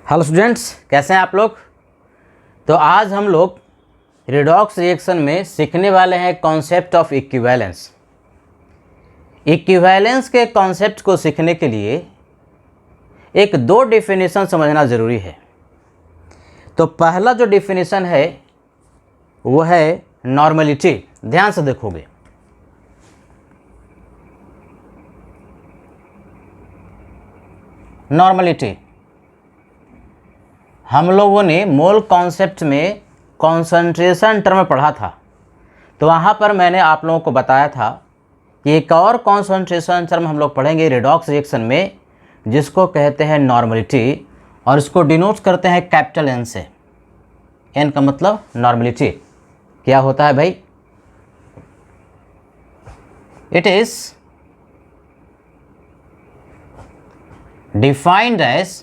Hello students, कैसे हैं आप लोग। तो आज हम लोग रिडॉक्स रिएक्शन में सीखने वाले हैं कॉन्सेप्ट ऑफ इक्विवेलेंस। इक्विवेलेंस के कॉन्सेप्ट को सीखने के लिए एक दो डेफिनेशन समझना ज़रूरी है। तो पहला जो डेफिनेशन है वो है नॉर्मलिटी। ध्यान से देखोगे, नॉर्मलिटी हम लोगों ने मोल कॉन्सेप्ट में कॉन्सेंट्रेशन टर्म पढ़ा था। तो वहाँ पर मैंने आप लोगों को बताया था कि एक और कॉन्सेंट्रेशन टर्म हम लोग पढ़ेंगे रिडॉक्स रिएक्शन में, जिसको कहते हैं नॉर्मलिटी, और इसको डिनोट करते हैं कैपिटल एन से। एन का मतलब नॉर्मलिटी क्या होता है भाई? It is defined as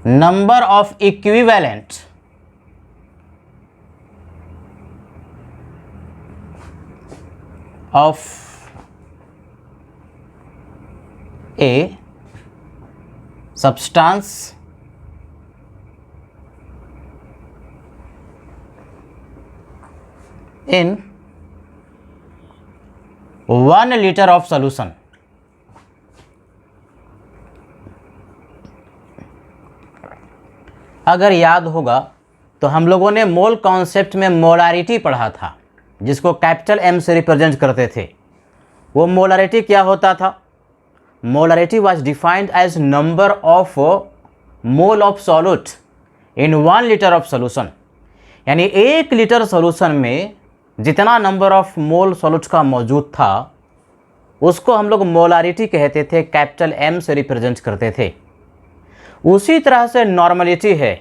number of equivalent of a substance in 1 liter of solution। अगर याद होगा तो हम लोगों ने मोल कॉन्सेप्ट में मोलारिटी पढ़ा था, जिसको कैपिटल एम से रिप्रेजेंट करते थे। वो मोलारिटी क्या होता था? Molarity was defined as number of mole of solute in 1 litre of solution. यानी 1 लीटर सॉल्यूशन में जितना नंबर ऑफ मोल सॉल्यूट का मौजूद था उसको हम लोग मोलारिटी कहते थे, कैपिटल एम से रिप्रेजेंट करते थे। उसी तरह से नॉर्मलिटी है,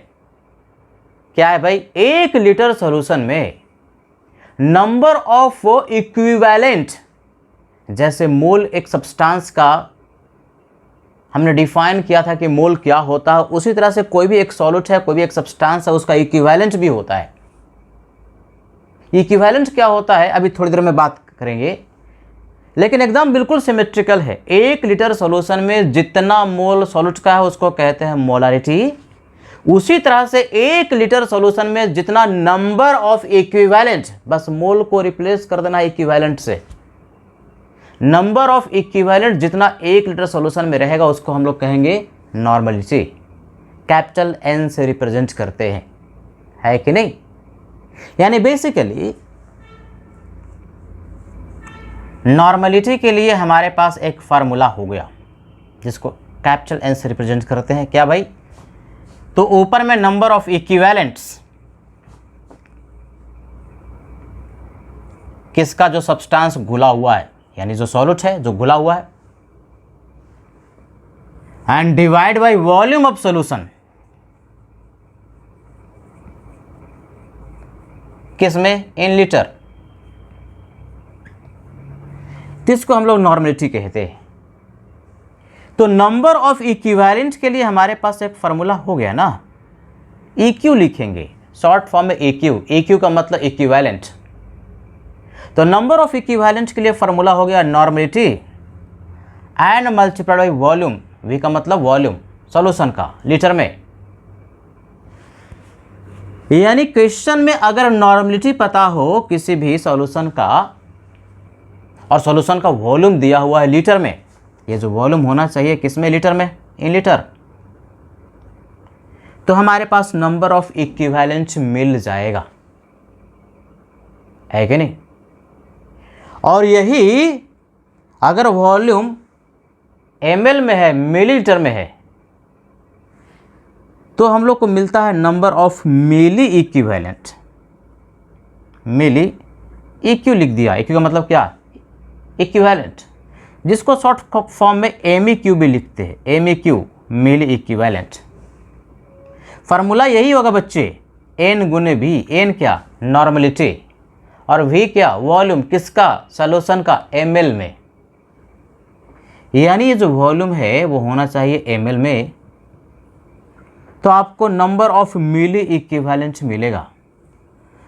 क्या है भाई? 1 लीटर सॉल्यूशन में नंबर ऑफ इक्विवेलेंट, जैसे मोल एक सब्सटेंस का हमने डिफाइन किया था कि मोल क्या होता है, उसी तरह से कोई भी एक सॉल्यूट है, कोई भी एक सब्सटेंस है, उसका इक्विवेलेंट भी होता है। इक्विवेलेंट क्या होता है अभी थोड़ी देर में बात करेंगे, लेकिन एकदम बिल्कुल सिमेट्रिकल है। 1 लीटर सॉल्यूशन में जितना मोल सॉल्यूट का है उसको कहते हैं मोलारिटी। उसी तरह से 1 लीटर सॉल्यूशन में जितना नंबर ऑफ इक्विवेलेंट, बस मोल को रिप्लेस कर देना इक्विवेलेंट से, नंबर ऑफ इक्विवेलेंट जितना 1 लीटर सॉल्यूशन में रहेगा उसको हम लोग कहेंगे नॉर्मलिटी। कैपिटल एन से रिप्रेजेंट करते हैं, है कि नहीं? यानी बेसिकली नॉर्मलिटी के लिए हमारे पास एक फार्मूला हो गया जिसको कैपिटल एन से रिप्रेजेंट करते हैं। क्या भाई? तो ऊपर में नंबर ऑफ इक्विवेलेंट्स, किसका? जो सब्सटेंस घुला हुआ है, यानी जो सॉल्यूट है जो घुला हुआ है, and divide by volume of solution. किसमें? In litre. इसको हम लोग नॉर्मलिटी कहते हैं। तो नंबर ऑफ इक्विवेलेंट के लिए हमारे पास एक फार्मूला हो गया ना, EQ लिखेंगे शॉर्ट फॉर्म में EQ। EQ का मतलब इक्विवेलेंट। तो नंबर ऑफ इक्विवेलेंट के लिए फार्मूला हो गया normality and multiplied by volume. V का मतलब वॉल्यूम सॉल्यूशन का लीटर में। यानी क्वेश्चन में अगर नॉर्मलिटी पता हो किसी भी सॉल्यूशन का और सॉल्यूशन का वॉल्यूम दिया हुआ है लीटर में, ये जो वॉल्यूम होना चाहिए किसमें? लीटर में, इन लीटर, तो हमारे पास नंबर ऑफ इक्विवेलेंट मिल जाएगा, है कि नहीं? और यही अगर वॉल्यूम ml में है, मिलीलीटर में है, तो हम लोग को मिलता है number of milli equivalent. Milli, EQ लिख दिया। EQ का मतलब क्या? इक्विवेलेंट, जिसको शॉर्ट फॉर्म में MEQ भी लिखते हैं। MEQ मिली इक्विवेलेंट। फार्मूला यही होगा बच्चे, N गुने V। N क्या? नॉर्मलिटी, और V क्या? वॉल्यूम। किसका? सॉल्यूशन का, ml में। यानी ये जो वॉल्यूम है वो होना चाहिए ml में, तो आपको नंबर ऑफ मिली इक्विवेलेंट मिलेगा।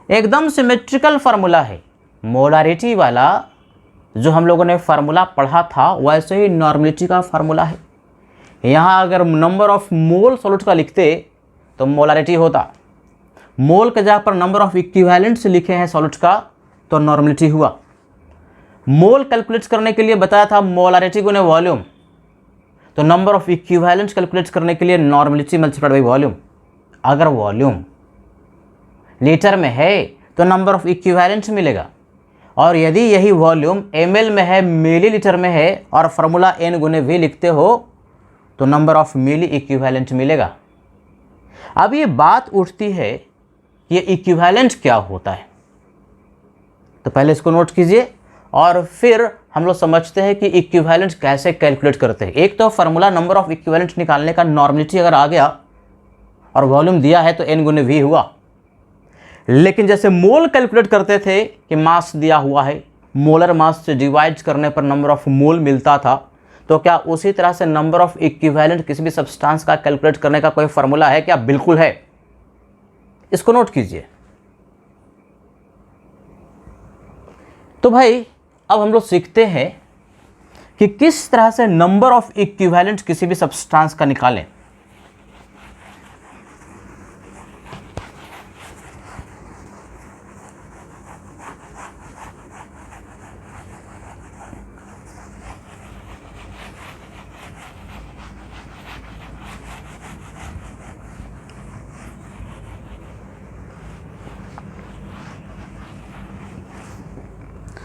एकदम सिमेट्रिकल फार्मूला है। मोलारिटी वाला जो हम लोगों ने फार्मूला पढ़ा था वैसे ही नॉर्मेलिटी का फार्मूला है। यहाँ अगर नंबर ऑफ मोल सॉल्यूट का लिखते तो मोलारिटी होता, मोल के जगह पर नंबर ऑफ इक्विवेलेंट्स लिखे हैं सॉल्यूट का तो नॉर्मेलिटी हुआ। मोल कैलकुलेट करने के लिए बताया था मोलारिटी गुने वॉल्यूम, तो नंबर ऑफ इक्विवेलेंट्स कैलकुलेट करने के लिए नॉर्मेलिटी मल्टीप्लाइड बाई वॉल्यूम। अगर वॉल्यूम लीटर में है तो नंबर ऑफ इक्विवेलेंट्स मिलेगा, और यदि यही वॉल्यूम ml में है, मिलीलीटर में है, और फार्मूला n गुने v लिखते हो तो नंबर ऑफ मिली इक्विवेलेंट मिलेगा। अब ये बात उठती है कि ये इक्विवेलेंट क्या होता है, तो पहले इसको नोट कीजिए और फिर हम लोग समझते हैं कि इक्विवेलेंट कैसे कैलकुलेट करते हैं। एक तो फार्मूला नंबर ऑफ इक्विवेलेंट निकालने का, नॉर्मेलिटी अगर आ गया और वॉल्यूम दिया है तो n गुने v हुआ। लेकिन जैसे मोल कैलकुलेट करते थे कि मास दिया हुआ है, मोलर मास से डिवाइड करने पर नंबर ऑफ मोल मिलता था, तो क्या उसी तरह से नंबर ऑफ इक्विवेलेंट किसी भी सब्सटेंस का कैलकुलेट करने का कोई फार्मूला है क्या? बिल्कुल है, इसको नोट कीजिए। तो भाई अब हम लोग सीखते हैं कि किस तरह से नंबर ऑफ इक्विवेलेंट किसी भी सब्सटेंस का निकालें।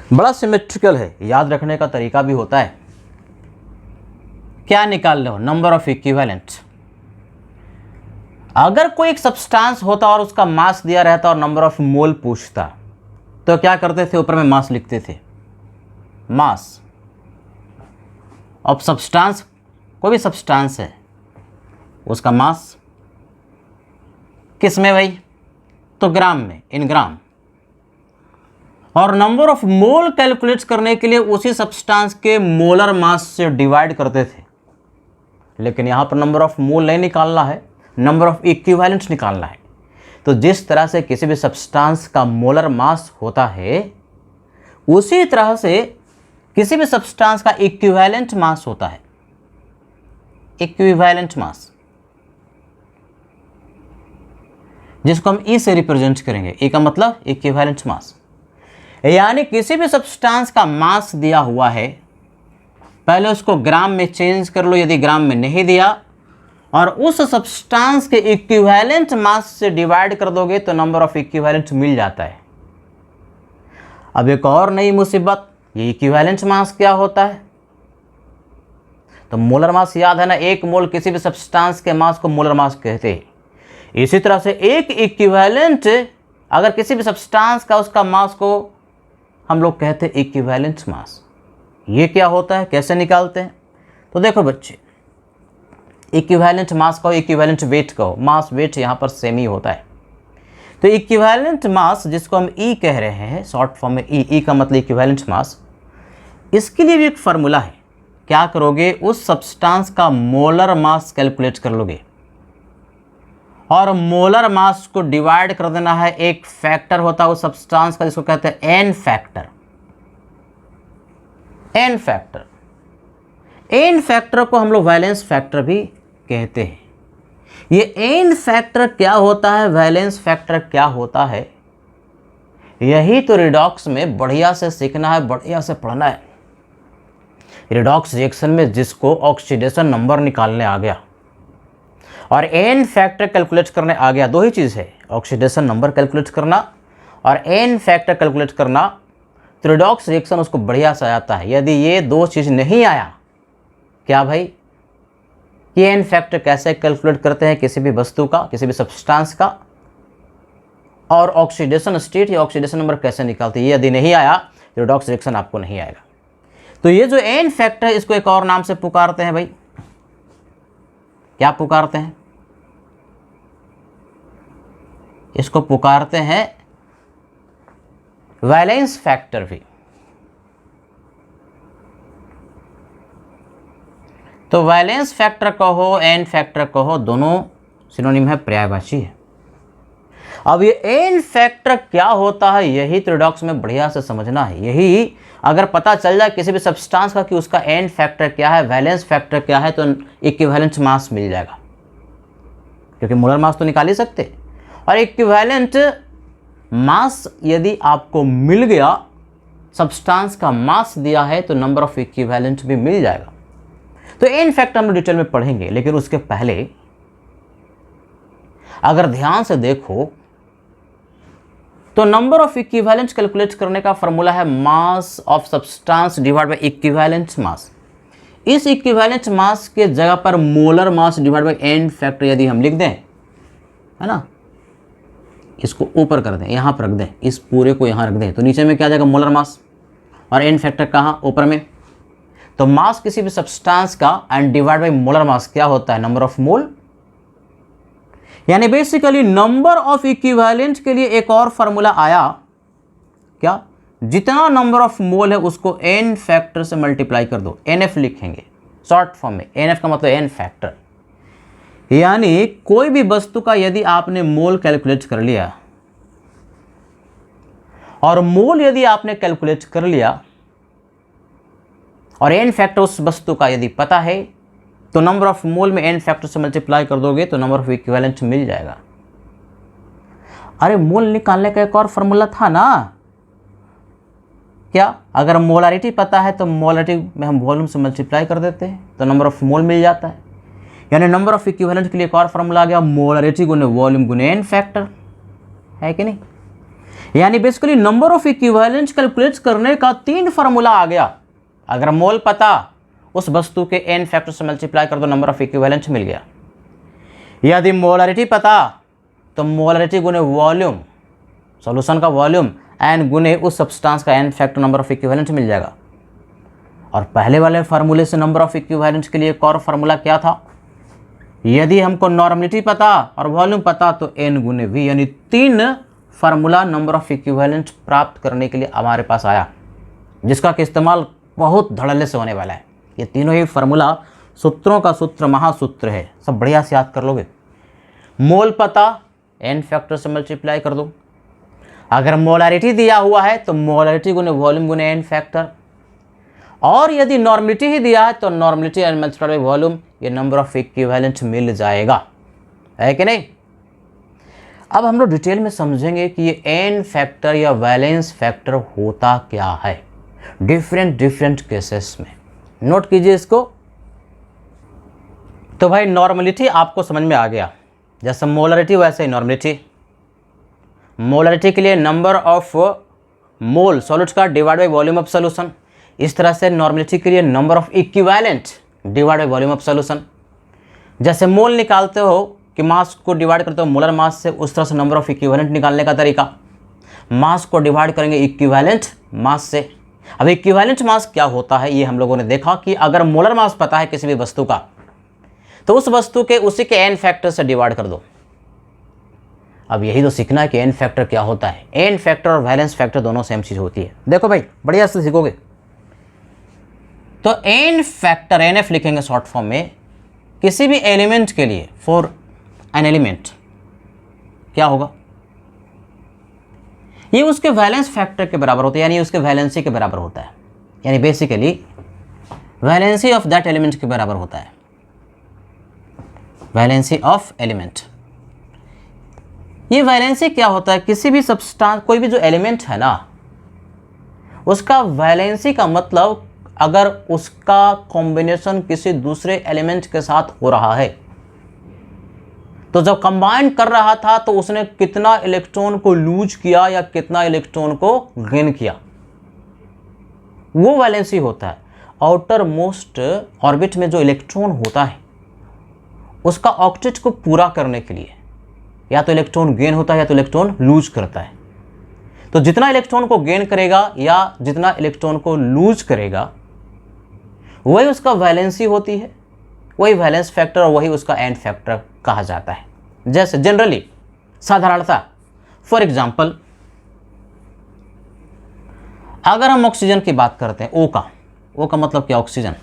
बड़ा सिमेट्रिकल है, याद रखने का तरीका भी होता है। क्या निकाल लो? Number of equivalent. अगर कोई एक सब्सटेंस होता और उसका मास दिया रहता और नंबर ऑफ मोल पूछता तो क्या करते थे? ऊपर में मास लिखते थे, मास ऑफ सब्सटेंस। कोई भी सब्सटेंस है उसका मास किस में भाई? तो ग्राम में, इन ग्राम। और नंबर ऑफ मोल कैलकुलेट करने के लिए उसी सब्सटेंस के मोलर मास से डिवाइड करते थे। लेकिन यहाँ पर नंबर ऑफ मोल नहीं निकालना है, नंबर ऑफ इक्विवेलेंट्स निकालना है। तो जिस तरह से किसी भी सब्सटेंस का मोलर मास होता है उसी तरह से किसी भी सब्सटेंस का इक्विवेलेंट मास होता है। इक्विवेलेंट मास जिसको हम ई से रिप्रेजेंट करेंगे। ई का मतलब इक्विवेलेंट मास, यानी किसी भी सब्सटेंस का मास दिया हुआ है, पहले उसको ग्राम में चेंज कर लो यदि ग्राम में नहीं दिया, और उस सब्सटेंस के इक्विवेलेंट मास से डिवाइड कर दोगे तो नंबर ऑफ इक्विवेलेंट मिल जाता है। अब एक और नई मुसीबत, ये इक्विवेलेंट मास क्या होता है? तो मोलर मास याद है ना, एक मोल किसी भी सब्सटेंस के मास को मोलर मास कहते हैं। इसी तरह से एक इक्विवेलेंट अगर किसी भी सब्सटेंस का, उसका मास को हम लोग कहते हैं इक्विवेलेंट मास। ये क्या होता है, कैसे निकालते हैं? तो देखो बच्चे, इक्विवेलेंट मास कहो, इक्विवेलेंट वेट कहो, मास वेट यहाँ पर सेम ही होता है। तो इक्विवेलेंट मास जिसको हम ई कह रहे हैं, शॉर्ट फॉर्म में ई का मतलब इक्विवेलेंट मास, इसके लिए भी एक फार्मूला है। क्या करोगे? उस सब्सटेंस का मोलर मास कैलकुलेट कर लोगे और मोलर मास को डिवाइड कर देना है। एक फैक्टर होता है उस सब्सटेंस का जिसको कहते हैं n factor. N factor, n factor को हम लोग वैलेंस फैक्टर भी कहते हैं। ये एन फैक्टर क्या होता है, वैलेंस फैक्टर क्या होता है, यही तो रिडॉक्स में बढ़िया से सीखना है, बढ़िया से पढ़ना है। रिडॉक्स रिएक्शन में जिसको ऑक्सीडेशन नंबर निकालने आ गया और एन फैक्टर कैलकुलेट करने आ गया, दो ही चीज़ है, ऑक्सीडेशन नंबर कैलकुलेट करना और एन फैक्टर कैलकुलेट करना, तो रिडॉक्स रिएक्शन उसको बढ़िया से आता है। यदि ये दो चीज़ नहीं आया, क्या भाई, ये एन फैक्टर कैसे कैलकुलेट करते हैं किसी भी वस्तु का, किसी भी सब्सटेंस का, और ऑक्सीडेशन स्टेट या ऑक्सीडेशन नंबर कैसे निकालते हैं, ये यदि नहीं आया तो रिडॉक्स रिएक्शन आपको नहीं आएगा। तो ये जो एन फैक्टर है इसको एक और नाम से पुकारते हैं भाई, क्या पुकारते हैं? इसको पुकारते हैं वैलेंस फैक्टर भी। तो वैलेंस फैक्टर कहो, एन फैक्टर कहो, दोनों सिनोनिम है, पर्यायवाची है। अब ये एन फैक्टर क्या होता है, यही तो रिडॉक्स में बढ़िया से समझना है। यही अगर पता चल जाए किसी भी सब्सटेंस का कि उसका एन फैक्टर क्या है, वैलेंस फैक्टर क्या है, तो इक्विवेलेंट मास मिल जाएगा, क्योंकि मोलर मास तो निकाल ही सकते। और इक्विवेलेंट मास यदि आपको मिल गया, सब्सटेंस का मास दिया है, तो नंबर ऑफ इक्विवेलेंट भी मिल जाएगा। तो एन फैक्टर हम डिटेल में पढ़ेंगे, लेकिन उसके पहले अगर ध्यान से देखो तो नंबर ऑफ इक्विवेलेंट कैलकुलेट करने का फॉर्मूला है mass of substance divide by equivalent mass. इस इक्विवेलेंट मास के जगह पर molar mass divide by n factor यदि हम लिख दें, है ना, इसको ऊपर कर दें, यहाँ पर रख दें, इस पूरे को यहाँ रख दें, तो नीचे में क्या आ जाएगा, मोलर मास, और एन फैक्टर कहाँ, ऊपर में। तो मास किसी भी सब्सटेंस का and divide by molar mass क्या होता है, नंबर ऑफ मोल। यानी बेसिकली नंबर ऑफ इक्विवेलेंट के लिए एक और फॉर्मूला आया, क्या, जितना नंबर ऑफ मोल है उसको एन फैक्टर से मल्टीप्लाई कर दो, एनएफ लिखेंगे शॉर्ट फॉर्म में। एनएफ का मतलब एन फैक्टर। यानी कोई भी वस्तु का यदि आपने मोल कैलकुलेट कर लिया, और मोल यदि आपने कैलकुलेट कर लिया और एन फैक्टर उस वस्तु का यदि पता है, तो नंबर ऑफ मोल में एन फैक्टर से मल्टीप्लाई कर दोगे तो नंबर ऑफ इक्विवेलेंट मिल जाएगा। अरे मोल निकालने का एक और फॉर्मूला था ना, क्या, अगर मोलारिटी पता है तो मोलारिटी में हम वॉल्यूम से मल्टीप्लाई कर देते हैं तो नंबर ऑफ मोल मिल जाता है। यानी नंबर ऑफ इक्विवेलेंट के लिए एक और फॉर्मूला आ गया, मोलारिटी गुने वॉल्यूम गुने एन फैक्टर, है कि नहीं। यानी basically number of equivalent calculate करने का 3 फार्मूला आ गया। अगर मोल पता, उस वस्तु के एन फैक्टर से मल्टीप्लाई कर दो, नंबर ऑफ इक्विवेलेंट मिल गया। यदि मोलारिटी पता तो मोलारिटी गुने वॉल्यूम, सॉल्यूशन का वॉल्यूम, एन गुने उस सब्सटेंस का n factor, number of equivalent मिल जाएगा। और पहले वाले फार्मूले से नंबर ऑफ इक्विवेलेंट के लिए एक और फार्मूला क्या था, यदि हमको नॉर्मलिटी पता और वॉल्यूम पता तो एन गुने वी, यानी 3 फार्मूला नंबर ऑफ इक्विवेलेंट प्राप्त करने के लिए हमारे पास आया, जिसका कि इस्तेमाल बहुत धड़ल्ले से होने वाला है। ये तीनों ही फार्मूला सूत्रों का सूत्र महासूत्र है, सब बढ़िया से याद कर लोगे। मोल पता, एन फैक्टर से मल्टीप्लाई कर दो। अगर मोलारिटी दिया हुआ है तो मोलारिटी गुने वॉल्यूम गुने एन फैक्टर, और यदि नॉर्मलिटी ही दिया है तो normality n multiply by volume, ये नंबर ऑफ इक्विवेलेंट मिल जाएगा, है कि नहीं। अब हम लोग डिटेल में समझेंगे कि ये एन फैक्टर या वैलेंस फैक्टर होता क्या है डिफरेंट केसेस में। नोट कीजिए इसको। तो भाई नॉर्मलिटी आपको समझ में आ गया, जैसे मोलारिटी वैसे ही नॉर्मलिटी। मोलारिटी के लिए नंबर ऑफ मोल सॉल्यूट का divide by volume of solution. इस तरह से नॉर्मलिटी के लिए number of equivalent divide by volume of solution. जैसे मोल निकालते हो कि मास को डिवाइड करते हो मोलर मास से, उस तरह से नंबर ऑफ इक्विवेलेंट निकालने का तरीका, मास को डिवाइड करेंगे इक्विवेलेंट मास से। अब इक्विवेलेंट मास क्या होता है, ये हम लोगों ने देखा कि अगर मोलर मास पता है किसी भी वस्तु का, तो उस वस्तु के उसी के एन फैक्टर से डिवाइड कर दो। अब यही तो सीखना है कि एन फैक्टर क्या होता है। एन फैक्टर और वैलेंस फैक्टर दोनों सेम चीज होती है। देखो भाई बढ़िया से सीखोगे। तो एन फैक्टर, एन एफ लिखेंगे शॉर्ट फॉर्म में, किसी भी एलिमेंट के लिए, फॉर एन एलिमेंट क्या होगा, ये उसके वैलेंस फैक्टर के बराबर होता है, यानी उसके वैलेंसी के बराबर होता है। यानी basically valency of that element के बराबर होता है, वैलेंसी ऑफ एलिमेंट। ये वैलेंसी क्या होता है, किसी भी सब्सटेंस, कोई भी जो एलिमेंट है ना, उसका वैलेंसी का मतलब अगर उसका कॉम्बिनेशन किसी दूसरे एलिमेंट के साथ हो रहा है, तो जब कंबाइन कर रहा था तो उसने कितना इलेक्ट्रॉन को लूज किया या कितना इलेक्ट्रॉन को गेन किया, वो वैलेंसी होता है। आउटर मोस्ट ऑर्बिट में जो इलेक्ट्रॉन होता है, उसका ऑक्टेट को पूरा करने के लिए या तो इलेक्ट्रॉन गेन होता है या तो इलेक्ट्रॉन लूज करता है। तो जितना इलेक्ट्रॉन को गेन करेगा या जितना इलेक्ट्रॉन को लूज करेगा, वही उसका वैलेंसी होती है, वही वैलेंस फैक्टर और वही उसका एन फैक्टर कहा जाता है। जैसे जनरली साधारणता, फॉर एग्जांपल अगर हम ऑक्सीजन की बात करते हैं, ओ का मतलब क्या, ऑक्सीजन।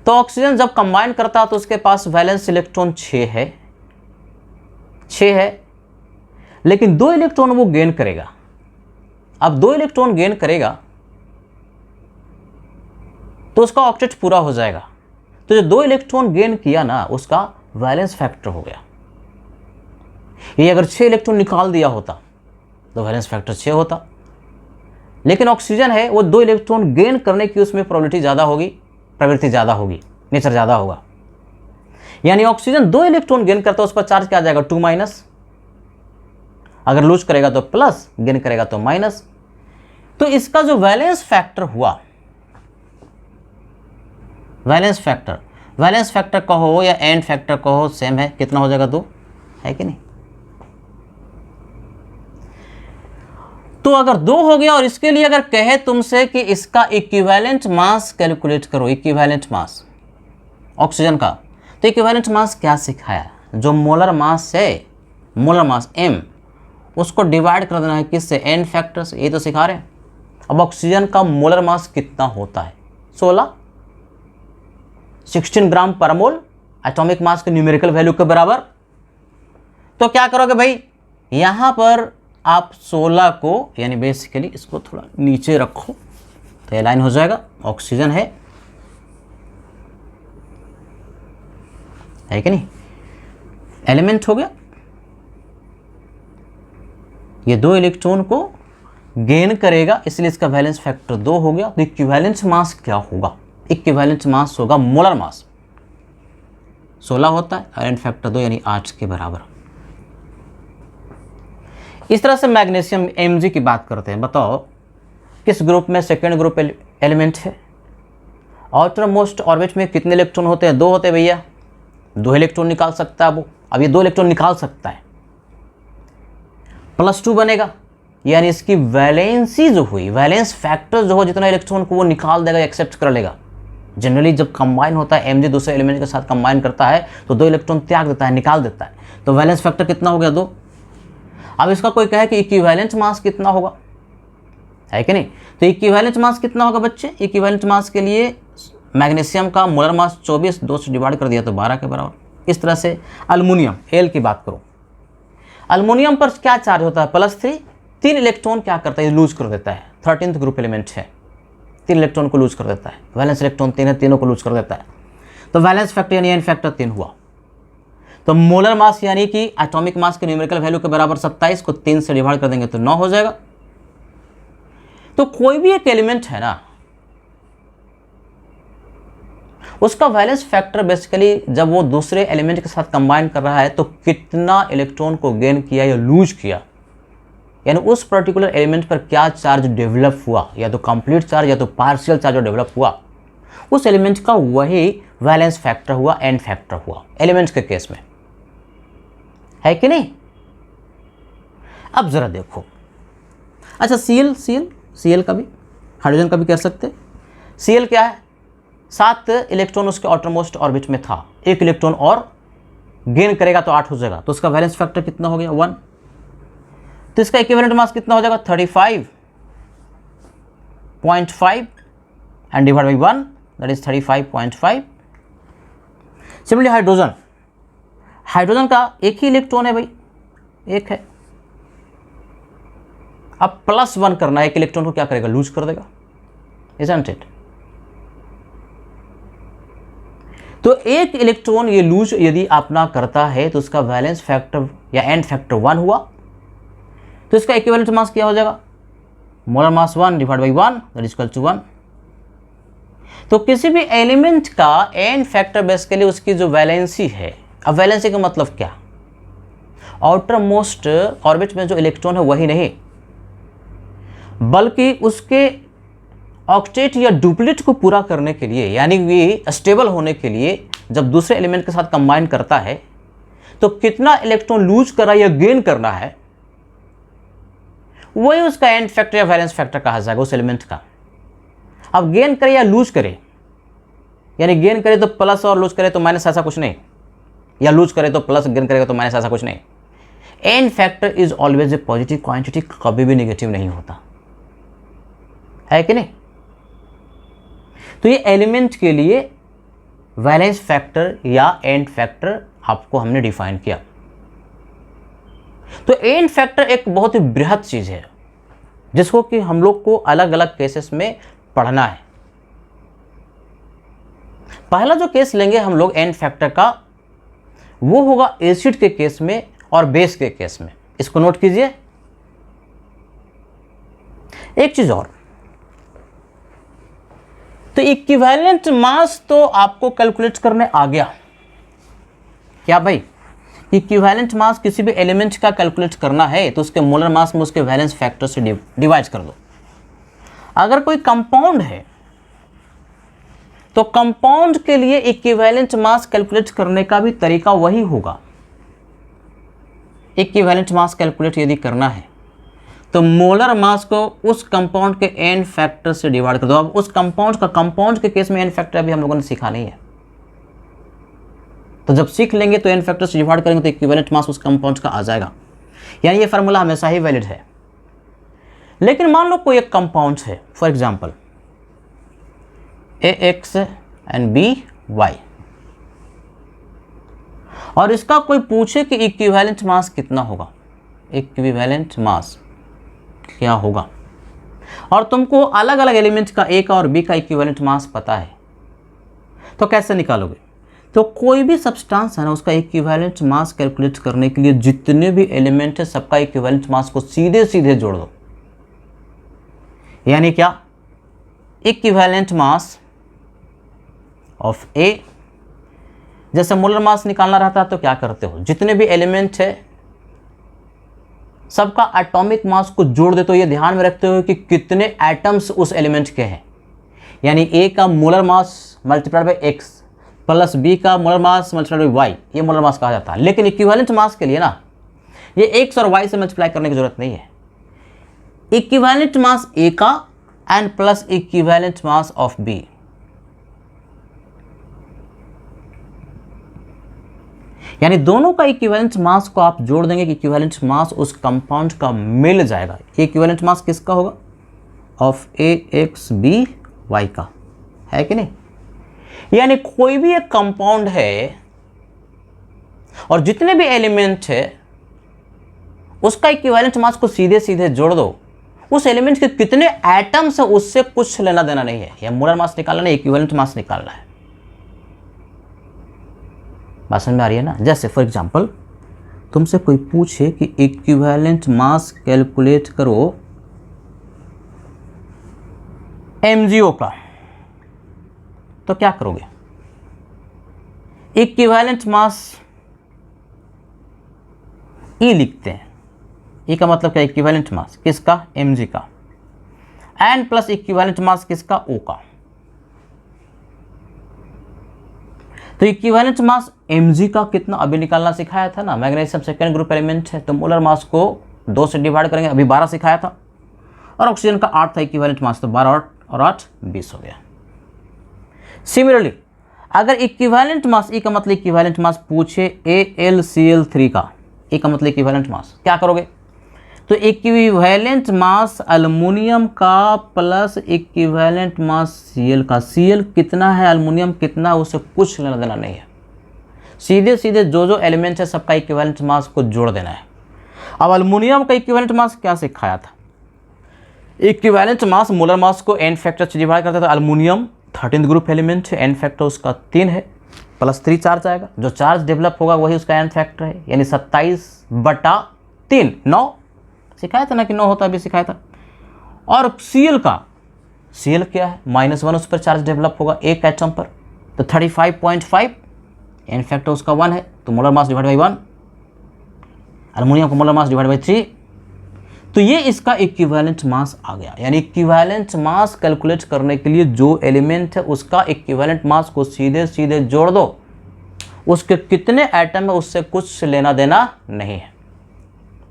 तो ऑक्सीजन जब कंबाइन करता है तो उसके पास वैलेंस इलेक्ट्रॉन 6 है, लेकिन 2 इलेक्ट्रॉन वो गेन करेगा। अब 2 इलेक्ट्रॉन गेन करेगा तो उसका ऑक्टेट पूरा हो जाएगा। तो जो 2 इलेक्ट्रॉन गेन किया ना, उसका वैलेंस फैक्टर हो गया। ये अगर 6 इलेक्ट्रॉन निकाल दिया होता तो वैलेंस फैक्टर 6 होता। लेकिन ऑक्सीजन है, वो 2 इलेक्ट्रॉन गेन करने की उसमें प्रॉबिलिटी ज़्यादा होगी, प्रवृत्ति ज़्यादा होगी, नेचर ज़्यादा होगा। यानी ऑक्सीजन 2 इलेक्ट्रॉन गेन करता है, उस पर चार्ज क्या आ जाएगा, 2 माइनस। अगर लूज करेगा तो प्लस, गेन करेगा तो माइनस। तो इसका जो वैलेंस फैक्टर हुआ, वैलेंस फैक्टर कहो या एंड फैक्टर कहो, सेम है। कितना हो जाएगा, 2 है कि नहीं। तो अगर 2 हो गया और इसके लिए अगर कहे तुमसे कि इसका इक्विवेलेंट मास कैलकुलेट करो, इक्विवेलेंट मास ऑक्सीजन का, तो इक्विवेलेंट मास क्या सिखाया, जो मोलर मास है, मोलर मास m, उसको डिवाइड कर देना है किससे, एन फैक्टर से। ये तो सिखा रहे हैं। अब ऑक्सीजन का मोलर मास कितना होता है, 16 ग्राम पर मोल, एटॉमिक मास के न्यूमेरिकल वैल्यू के बराबर। तो क्या करोगे भाई, यहां पर आप 16 को, यानी बेसिकली इसको थोड़ा नीचे रखो तो ये लाइन हो जाएगा। ऑक्सीजन है कि नहीं, एलिमेंट हो गया। ये 2 इलेक्ट्रॉन को गेन करेगा, इसलिए इसका वैलेंस फैक्टर 2 हो गया। तो इक्विवेलेंट मास क्या होगा, इक्विवेलेंट मास होगा मोलर मास 16 होता है, एंड फैक्टर 2 यानी 8 के बराबर। इस तरह से मैग्नीशियम Mg की बात करते हैं। बताओ किस ग्रुप में सेकेंड ग्रुप एलिमेंट है। आउटर मोस्ट ऑर्बिट में कितने इलेक्ट्रॉन होते हैं, 2 होते हैं भैया। 2 इलेक्ट्रॉन निकाल सकता है वो, अब ये 2 इलेक्ट्रॉन निकाल सकता है, +2 बनेगा। यानी इसकी वैलेंसी जो हुई, वैलेंस फैक्टर जो हो, जितना इलेक्ट्रॉन को वो निकाल देगा, एक्सेप्ट कर लेगा। जनरली जब कंबाइन होता है Mg दूसरे एलिमेंट के साथ कंबाइन करता है तो 2 इलेक्ट्रॉन त्याग देता है, निकाल देता है। तो वैलेंस फैक्टर कितना हो गया, 2। अब इसका कोई कहे कि इक्विवेलेंट मास कितना होगा, है कि नहीं। तो इक्विवेलेंट मास कितना होगा बच्चे, इक्विवेलेंट मास के लिए मैग्नीशियम का मोलर मास 24, 2 से डिवाइड कर दिया तो 12 के बराबर। इस तरह से अल्युमिनियम Al की बात करो, अल्युमिनियम पर क्या चार्ज होता है, +3। 3 इलेक्ट्रॉन क्या करता है, लूज कर देता है। 13th ग्रुप एलिमेंट है, 3 इलेक्ट्रॉन को लूज कर देता है। वैलेंस इलेक्ट्रॉन 3 है, तीनों को लूज कर देता है। तो वैलेंस फैक्टर यानी एन फैक्टर 3 हुआ। तो मोलर मास यानी कि एटॉमिक मास के न्यूमेरिकल वैल्यू के बराबर 27 को 3 से डिवाइड कर देंगे तो 9 हो जाएगा। तो कोई भी एक एलिमेंट है ना, उसका वैलेंस फैक्टर बेसिकली जब वो दूसरे एलिमेंट के साथ कंबाइन कर रहा है तो कितना इलेक्ट्रॉन को गेन किया या लूज किया, यानी उस पर्टिकुलर एलिमेंट पर क्या चार्ज डेवलप हुआ, या तो कंप्लीट चार्ज या तो पार्शियल चार्ज डेवलप हुआ, उस एलिमेंट का वही वैलेंस फैक्टर हुआ, एन फैक्टर हुआ एलिमेंट के केस में, है कि नहीं। अब जरा देखो, अच्छा Cl का भी, हाइड्रोजन का भी कह सकते। Cl क्या है, 7 इलेक्ट्रॉन उसके आउटरमोस्ट ऑर्बिट में था, 1 इलेक्ट्रॉन और गेन करेगा तो 8 हो जाएगा। तो उसका वैलेंस फैक्टर कितना हो गया, 1। तो इसका इक्विवेलेंट मास कितना हो जाएगा, 35.5 and divide by 1, that is 35.5। Similarly hydrogen का 1 ही इलेक्ट्रॉन है भाई, 1 है। अब +1 करना है, 1 इलेक्ट्रॉन को क्या करेगा, लूज कर देगा, इजंट इट। तो 1 इलेक्ट्रॉन ये लूज यदि अपना करता है तो उसका वैलेंस फैक्टर या एंड फैक्टर 1 हुआ। तो इसका इक्विवेलेंट मास क्या हो जाएगा, molar mass 1 divide by 1 that is equal to 1। तो किसी भी एलिमेंट का एंड फैक्टर बेसिकली उसकी जो वैलेंसी है। अब वैलेंसी का मतलब क्या, आउटर मोस्ट ऑर्बिट में जो इलेक्ट्रॉन है वही नहीं, बल्कि उसके ऑक्टेट या डुप्लेट को पूरा करने के लिए, यानी ये स्टेबल होने के लिए जब दूसरे एलिमेंट के साथ कंबाइन करता है तो कितना इलेक्ट्रॉन लूज करा या गेन करना है, वही उसका एंड फैक्टर या वैलेंस फैक्टर कहा जाएगा उस एलिमेंट का। अब गेन करे या लूज करे, यानी गेन करे तो प्लस और लूज करे तो माइनस, ऐसा कुछ नहीं, या लूज करे तो प्लस गेन करेगा तो माइनस, ऐसा कुछ नहीं। And factor is always a positive quantity, कभी भी नेगेटिव नहीं होता, है कि नहीं। तो ये एलिमेंट के लिए वैलेंस फैक्टर या एंड फैक्टर आपको हमने डिफाइन किया। तो एन फैक्टर एक बहुत ही बृहद चीज़ है जिसको कि हम लोग को अलग अलग केसेस में पढ़ना है। पहला जो केस लेंगे हम लोग एन फैक्टर का, वो होगा एसिड के केस में और बेस के केस में। इसको नोट कीजिए। एक चीज और, तो इक्विवेलेंट मास तो आपको कैलकुलेट करने आ गया क्या भाई? इक्विवेलेंट मास किसी भी एलिमेंट का कैलकुलेट करना है तो उसके मोलर मास में उसके वैलेंस फैक्टर से डिवाइड कर दो। अगर कोई कंपाउंड है तो कंपाउंड के लिए इक्विवेलेंट मास कैलकुलेट करने का भी तरीका वही होगा। इक्विवेलेंट मास कैलकुलेट यदि करना है तो मोलर मास को उस कंपाउंड के एन फैक्टर से डिवाइड कर दो। अब उस कंपाउंड के केस में एन फैक्टर अभी हम लोगों ने सीखा नहीं है, तो जब सीख लेंगे तो एन फैक्टर से डिवाइड करेंगे तो इक्विवेलेंट मास उस कंपाउंड का आ जाएगा। यानी ये फार्मूला हमेशा ही वैलिड है। लेकिन मान लो कोई एक कंपाउंड है, for example AX and BY, और इसका कोई पूछे कि इक्विवेलेंट मास कितना होगा, इक्विवेलेंट मास क्या होगा, और तुमको अलग अलग एलिमेंट का A का और B का इक्विवेलेंट मास पता है, तो कैसे निकालोगे? तो कोई भी सब्सटेंस है ना, उसका इक्विवेलेंट मास कैलकुलेट करने के लिए जितने भी एलिमेंट है सबका इक्विवेलेंट मास को सीधे सीधे जोड़ दो। यानी क्या? इक्विवेलेंट मास ऑफ A, जैसे मोलर मास निकालना रहता है तो क्या करते हो, जितने भी एलिमेंट है सबका एटॉमिक मास को जोड़ देते हो। ये ध्यान में रखते हो कि कितने एटम्स उस एलिमेंट के हैं। यानी A का molar mass multiplied by X plus B का molar mass multiplied by Y, ये मोलर मास कहा जाता है। लेकिन इक्विवेलेंट मास के लिए ना ये X और Y से मल्टीप्लाई करने की जरूरत नहीं है। इक्विवेलेंट मास A का and plus equivalent mass of B, यानी दोनों का इक्विवेलेंट मास को आप जोड़ देंगे कि इक्विवेलेंट मास उस कंपाउंड का मिल जाएगा। ये इक्विवेलेंट मास किसका होगा? ऑफ AX BY का, है कि नहीं? यानी कोई भी एक कंपाउंड है और जितने भी एलिमेंट है उसका इक्विवेलेंट मास को सीधे सीधे जोड़ दो। उस एलिमेंट के कितने एटम्स है उससे कुछ लेना देना नहीं है। या मोलर मास निकालना नहीं, इक्विवेलेंट मास निकालना है। बात समझ में आ रही है ना? जैसे फॉर एग्जांपल तुमसे कोई पूछे कि इक्विवेलेंट मास कैलकुलेट करो MgO का, तो क्या करोगे? इक्विवेलेंट मास E लिखते हैं। E का मतलब क्या? इक्विवेलेंट मास किसका? Mg का, एंड प्लस इक्विवेलेंट मास किसका? O का। तो इक्विवेलेंट मास Mg का कितना अभी निकालना सिखाया था ना, मैग्नीशियम सेकेंड ग्रुप एलिमेंट है तो मोलर मास को 2 से डिवाइड करेंगे, अभी 12 सिखाया था, और ऑक्सीजन का 8 था इक्विवेलेंट मास, तो 12 और 8 20 हो गया। सिमिलरली अगर इक्विवेलेंट मास E का मतलब इक्विवेलेंट मास पूछे AlCl3 का, E का मतलब इक्विवेलेंट मास, क्या करोगे? तो इक्विवेलेंट मास अल्युमिनियम का प्लस इक्विवेलेंट मास Cl का। Cl कितना है, अल्युमिनियम कितना है, उससे कुछ लेना देना नहीं है। सीधे सीधे जो जो एलिमेंट है सबका इक्विवेलेंट मास को जोड़ देना है। अब अल्युमिनियम का इक्विवेलेंट मास क्या सिखाया था? इक्विवेलेंट मास मोलर मास को एन फैक्टर से डिवाइड करता था। अल्युमिनियम 13th ग्रुप एलिमेंट है, एन फैक्टर उसका 3 है, प्लस 3 चार्ज आएगा, जो चार्ज डेवलप होगा वही उसका एन फैक्टर है, यानी 27/3 9 सिखाया था ना कि 9 होता, अभी सिखाया था। और Cl का, Cl क्या है? -1 उस पर चार्ज डेवलप होगा एक एटम पर, तो 35.5 एन फैक्टर उसका 1 है, तो molar mass divide by 1, aluminium का मोलर मास डिवाइड बाई 3, तो ये इसका इक्विवेलेंट मास आ गया। यानी इक्विवेलेंट मास कैलकुलेट करने के लिए जो एलिमेंट है उसका इक्विवेलेंट मास को सीधे सीधे जोड़ दो, उसके कितने एटम है उससे कुछ लेना देना नहीं है।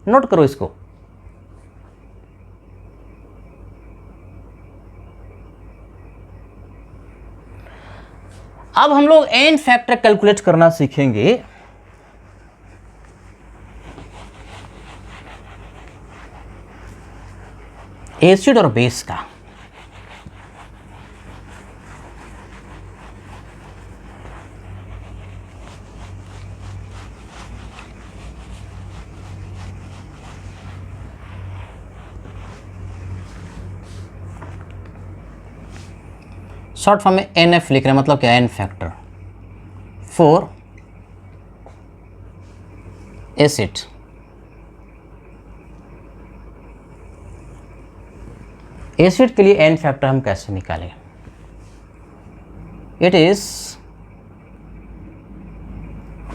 नोट करो इसको। अब हम लोग एन फैक्टर कैलकुलेट करना सीखेंगे। एसिड और बेस का। शॉर्ट फॉर्म में NF लिख रहे हैं, मतलब क्या, n factor for acid. Acid के लिए एन फैक्टर हम कैसे निकालें? It is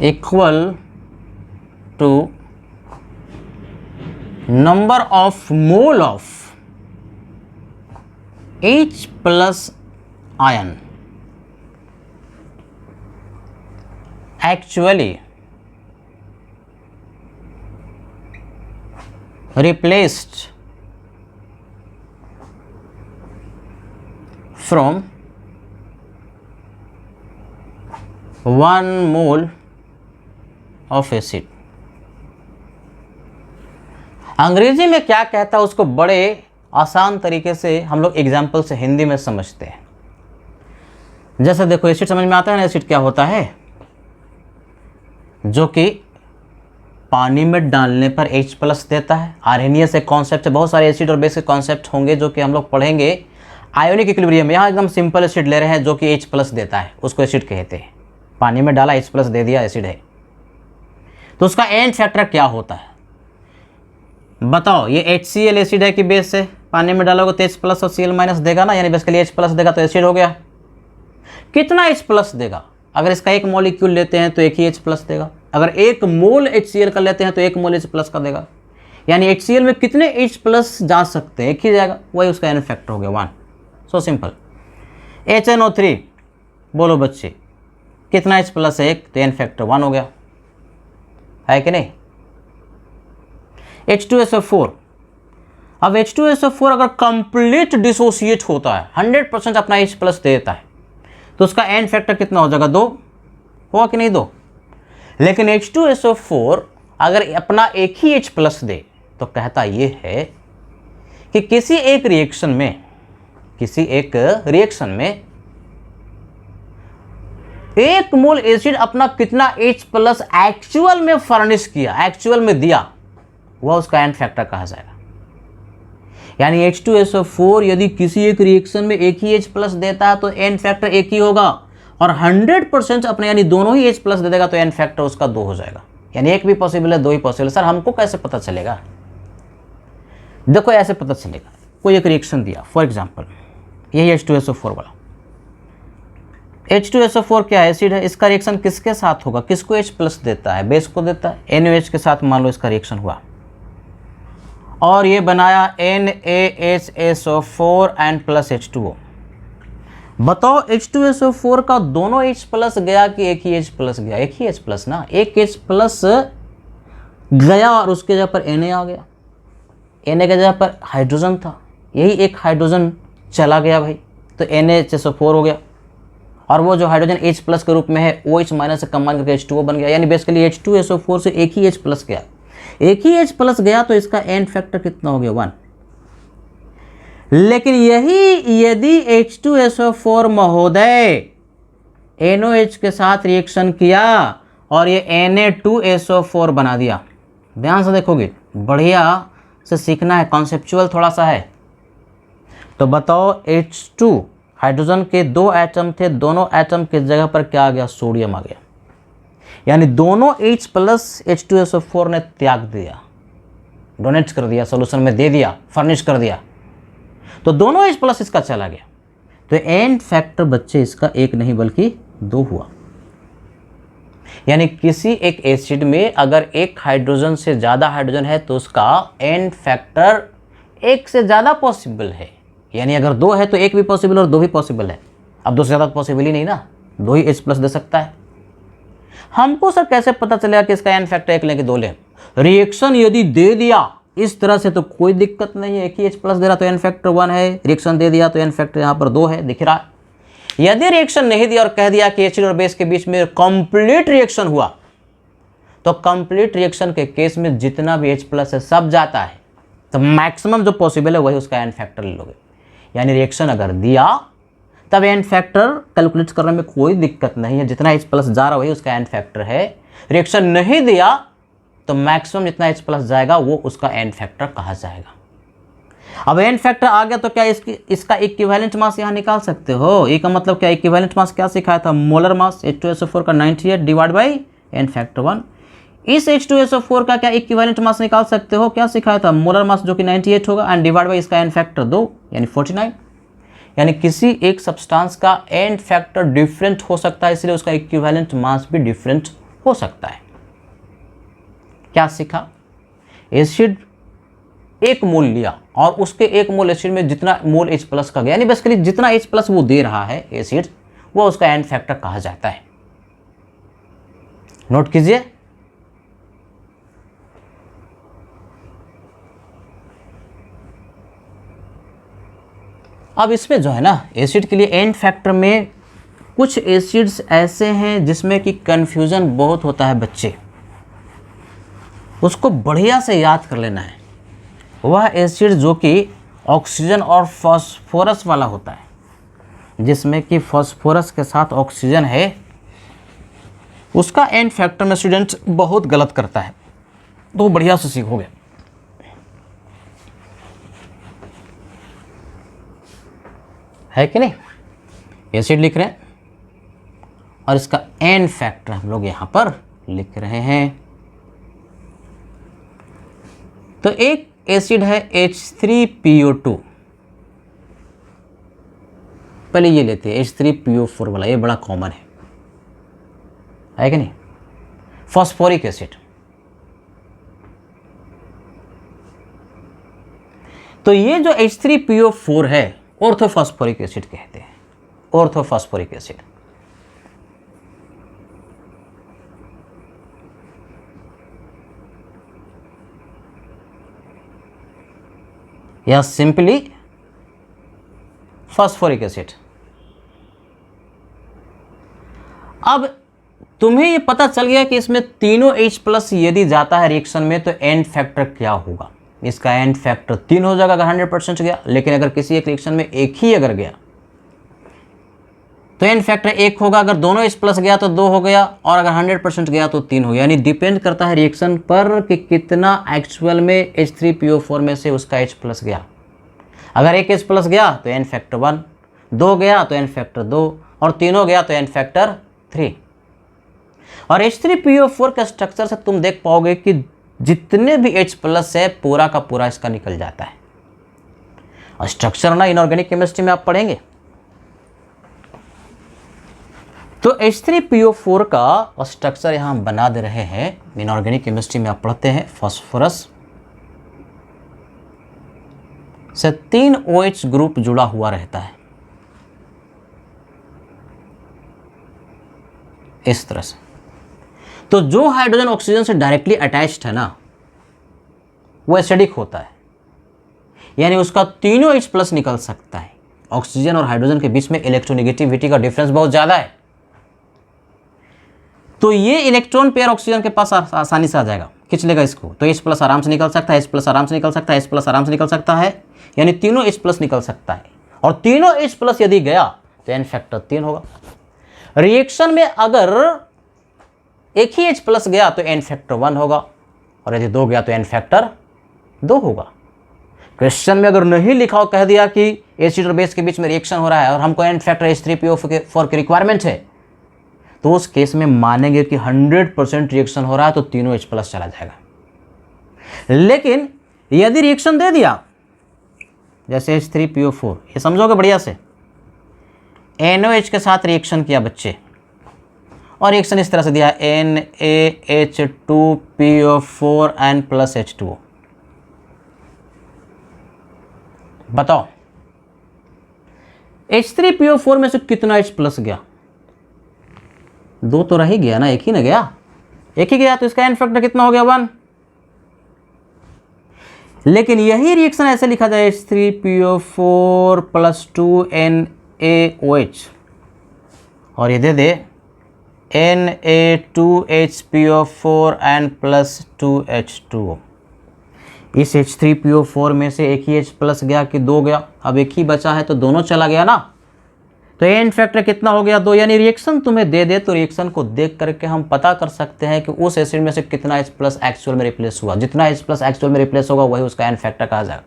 equal to number of mole of H plus ion actually replaced from 1 mole of acid। अंग्रेजी में क्या कहता है उसको बड़े आसान तरीके से हम लोग एग्जाम्पल से हिंदी में समझते हैं। जैसे देखो, एसिड समझ में आता है ना, एसिड क्या होता है, जो कि पानी में डालने पर H प्लस देता है। आर्हेनियस एक कॉन्सेप्ट है, बहुत सारे एसिड और बेसिक कॉन्सेप्ट होंगे जो कि हम लोग पढ़ेंगे आयोनिक इक्विलिब्रियम। यहाँ एकदम सिंपल एसिड ले रहे हैं जो कि H प्लस देता है, उसको एसिड कहते हैं। पानी में डाला H प्लस दे दिया, एसिड है। तो उसका एन फैक्टर क्या होता है बताओ? ये HCl एसिड है कि बेस है, पानी में डालोगे तो H प्लस और Cl माइनस देगा ना, यानी बेसिकली H प्लस देगा तो एसिड हो गया। कितना H प्लस देगा? अगर इसका एक मॉलिक्यूल लेते हैं तो एक ही H प्लस देगा। अगर एक मोल HCl का लेते हैं तो एक मोल H प्लस का देगा। यानी HCl में कितने H प्लस जा सकते हैं? एक ही जाएगा, वही उसका एन फैक्टर हो गया 1। So simple. HNO3 बोलो बच्चे, कितना H प्लस है? एक, तो एन फैक्टर 1 हो गया, है कि नहीं? H2SO4, अब H2SO4 अगर कंप्लीट डिसोसिएट होता है, 100% अपना H प्लस देता है, तो उसका एन फैक्टर कितना हो जाएगा? 2 होगा कि नहीं? 2। लेकिन H2SO4 अगर अपना एक ही H प्लस दे तो कहता ये है कि किसी एक रिएक्शन में 1 मोल एसिड अपना कितना H प्लस एक्चुअल में फर्निश किया, एक्चुअल में दिया, वह उसका एन फैक्टर कहा जाएगा। यानी H2SO4 यदि किसी एक रिएक्शन में एक ही H प्लस देता है तो एन फैक्टर एक ही होगा, और 100% अपने यानी दोनों ही H प्लस दे देगा तो एन फैक्टर उसका 2 हो जाएगा। यानी एक भी पॉसिबल है, 2 ही पॉसिबल है। सर हमको कैसे पता चलेगा? देखो ऐसे पता चलेगा, कोई एक रिएक्शन दिया, फॉर एग्जाम्पल यही H2SO4 वाला। H2SO4 क्या एसिड है, इसका रिएक्शन किसके साथ होगा? किसको H प्लस देता है? बेस को देता है। NaOH के साथ मान लो इसका रिएक्शन हुआ और ये बनाया NaHSO4 एंड प्लस H2O। बताओ H2SO4 का दोनों H प्लस गया कि एक ही H प्लस गया? एक ही H प्लस ना, एक H प्लस गया और उसके जगह पर Na आ गया। Na के जगह पर हाइड्रोजन था, यही एक हाइड्रोजन चला गया भाई, तो NaHSO4 हो गया। और वो जो हाइड्रोजन H प्लस के रूप में है OH माइनस से कंबाइन करके H2O बन गया। यानी बेसिकली H2SO4 से एक ही H प्लस गया, एक ही H प्लस गया तो इसका एन फैक्टर कितना हो गया? 1। लेकिन यही यदि H2SO4 महोदय NOH के साथ रिएक्शन किया और ये Na2SO4 बना दिया, ध्यान से देखोगे, बढ़िया से सीखना है, कॉन्सेप्चुअल थोड़ा सा है। तो बताओ H2 हाइड्रोजन के 2 एटम थे, दोनों एटम के जगह पर क्या आ गया? सोडियम आ गया। यानी दोनों H प्लस H2SO4 ने त्याग दिया, डोनेट कर दिया, सोल्यूशन में दे दिया, फर्निश कर दिया, तो दोनों H प्लस इसका चला गया। तो एन फैक्टर बच्चे इसका 1 नहीं बल्कि 2 हुआ। यानी किसी एक एसिड में अगर एक हाइड्रोजन से ज़्यादा हाइड्रोजन है तो उसका एन फैक्टर 1 से ज़्यादा पॉसिबल है। यानी अगर 2 है तो 1 भी पॉसिबल और 2 भी पॉसिबल है। अब 2 से ज़्यादा पॉसिबल ही नहीं ना, 2 ही H प्लस दे सकता है। हमको सर कैसे पता चलेगा कि इसका एन फैक्टर 1 लें कि 2 लें? रिएक्शन यदि दे दिया इस तरह से तो कोई दिक्कत नहीं है, एक ही H प्लस दे रहा तो एन फैक्टर 1 है, रिएक्शन दे दिया तो एन फैक्टर यहाँ पर 2 है, दिख रहा है। यदि रिएक्शन नहीं दिया और कह दिया कि एसिड और बेस के बीच में कंप्लीट रिएक्शन हुआ, तो कंप्लीट रिएक्शन के केस में जितना भी H प्लस है सब जाता है, तो मैक्सिमम जो पॉसिबल है वही उसका एन फैक्टर ले लोगे। यानी रिएक्शन अगर दिया तब एन फैक्टर कैलकुलेट करने में कोई दिक्कत नहीं है, जितना H प्लस जा रहा वही उसका एन फैक्टर है। रिएक्शन नहीं दिया तो मैक्सिमम जितना H प्लस जाएगा वो उसका एन फैक्टर कहा जाएगा। अब एन फैक्टर आ गया तो क्या इसका इक्विवेलेंट मास यहाँ निकाल सकते हो। ए का मतलब क्या, इक्विवेलेंट मास क्या सिखाया था, मोलर मास H2SO4 का 98 डिवाइड बाई एन फैक्टर 1। इस H2SO4 का क्या इक्विवेलेंट मास निकाल सकते हो, क्या सिखाया था, मोलर मास जो कि 98 होगा एंड डिवाइड बाई इसका एन फैक्टर 2 यानी 49। यानी किसी एक सब्सटेंस का एन फैक्टर डिफरेंट हो सकता है, इसलिए उसका इक्विवेलेंट मास भी डिफरेंट हो सकता है। क्या सीखा, एसिड एक मोल लिया और उसके एक मोल एसिड में जितना मोल H प्लस का गया, यानी बेसिकली जितना H प्लस वो दे रहा है एसिड, वो उसका एन फैक्टर कहा जाता है। नोट कीजिए। अब इसमें जो है ना एसिड के लिए एन फैक्टर में कुछ एसिड्स ऐसे हैं जिसमें कि कंफ्यूजन बहुत होता है बच्चे, उसको बढ़िया से याद कर लेना है। वह एसिड जो कि ऑक्सीजन और फास्फोरस वाला होता है, जिसमें कि फास्फोरस के साथ ऑक्सीजन है, उसका एन फैक्टर में स्टूडेंट बहुत गलत करता है, तो बढ़िया से सीखोगे। है कि नहीं, एसिड लिख रहे हैं और इसका एन फैक्टर हम लोग यहां पर लिख रहे हैं। तो एक एसिड है H3PO2, पहले ये लेते हैं H3PO4 वाला, ये बड़ा कॉमन है कि नहीं, फॉस्फोरिक एसिड। तो ये जो H3PO4 है ऑर्थोफॉस्फोरिक एसिड कहते हैं, ऑर्थोफॉस्फोरिक एसिड। या सिंपली फॉस्फोरिक एसिड। अब तुम्हें ये पता चल गया कि इसमें तीनों H प्लस यदि जाता है रिएक्शन में तो एन फैक्टर क्या होगा, इसका एन फैक्टर 3 हो जाएगा अगर 100% गया। लेकिन अगर किसी एक रिएक्शन में एक ही अगर गया तो एन फैक्टर 1 होगा, अगर दोनों H प्लस गया तो 2 हो गया, और अगर 100% गया तो 3 हो गया। यानी डिपेंड करता है रिएक्शन पर कि कितना एक्चुअल में H3PO4 में से उसका H प्लस गया। अगर एक H प्लस गया तो एन फैक्टर 1, 2 गया तो एन फैक्टर 2, और 3 हो गया तो एन फैक्टर 3। और H3PO4 के स्ट्रक्चर से तुम देख पाओगे कि जितने भी H प्लस है पूरा का पूरा इसका निकल जाता है। और स्ट्रक्चर ना इनऑर्गेनिक केमिस्ट्री में आप पढ़ेंगे। तो H3PO4 का स्ट्रक्चर यहां हम बना दे रहे हैं, इनऑर्गेनिक केमिस्ट्री में आप पढ़ते हैं। फास्फोरस से 3 OH ग्रुप जुड़ा हुआ रहता है इस तरह से। तो जो हाइड्रोजन ऑक्सीजन से डायरेक्टली अटैच्ड है ना वो एसिडिक होता है, यानी उसका तीनों H प्लस निकल सकता है। ऑक्सीजन और हाइड्रोजन के बीच में इलेक्ट्रोनेगेटिविटी का डिफरेंस बहुत ज़्यादा है, तो ये इलेक्ट्रॉन पेयर ऑक्सीजन के पास आसानी से आ जाएगा, खींच लेगा इसको, तो H प्लस आराम से निकल सकता है, H प्लस आराम से निकल सकता है, H प्लस आराम से निकल सकता है, यानी तीनों H प्लस निकल सकता है। और तीनों H प्लस यदि गया तो एन फैक्टर 3 होगा। रिएक्शन में अगर एक ही H प्लस गया तो एन फैक्टर 1 होगा, और यदि 2 गया तो एन फैक्टर 2 होगा। क्वेश्चन में अगर नहीं लिखा हो, कह दिया कि एसिड और बेस के बीच में रिएक्शन हो रहा है और हमको एन फैक्टर H3PO4 की रिक्वायरमेंट है, तो उस केस में मानेंगे कि 100% रिएक्शन हो रहा है तो तीनों H प्लस चला जाएगा। लेकिन यदि रिएक्शन दे दिया जैसे H3PO4, ये समझोगे बढ़िया से, NaOH के साथ रिएक्शन किया बच्चे, और रिएक्शन इस तरह से दिया NaH2PO4N प्लस H2O। बताओ H3PO4 में से कितना H प्लस गया? 2 तो रह ही गया ना, एक ही ना गया, एक ही गया, तो इसका एन फैक्टर कितना हो गया? 1। लेकिन यही रिएक्शन ऐसे लिखा जाए H3PO4 प्लस 2NaOH, और ये दे दे Na2HPO4N प्लस 2H2O। इस H3PO4 में से एक ही H प्लस गया कि 2 गया? अब एक ही बचा है तो दोनों चला गया ना, तो एन फैक्टर कितना हो गया? 2। यानी रिएक्शन तुम्हें दे दे तो रिएक्शन को देख करके हम पता कर सकते हैं कि उस एसिड में से कितना H प्लस एक्चुअल में रिप्लेस हुआ। जितना H प्लस एक्चुअल में रिप्लेस होगा वही उसका एन फैक्टर कहा जाएगा।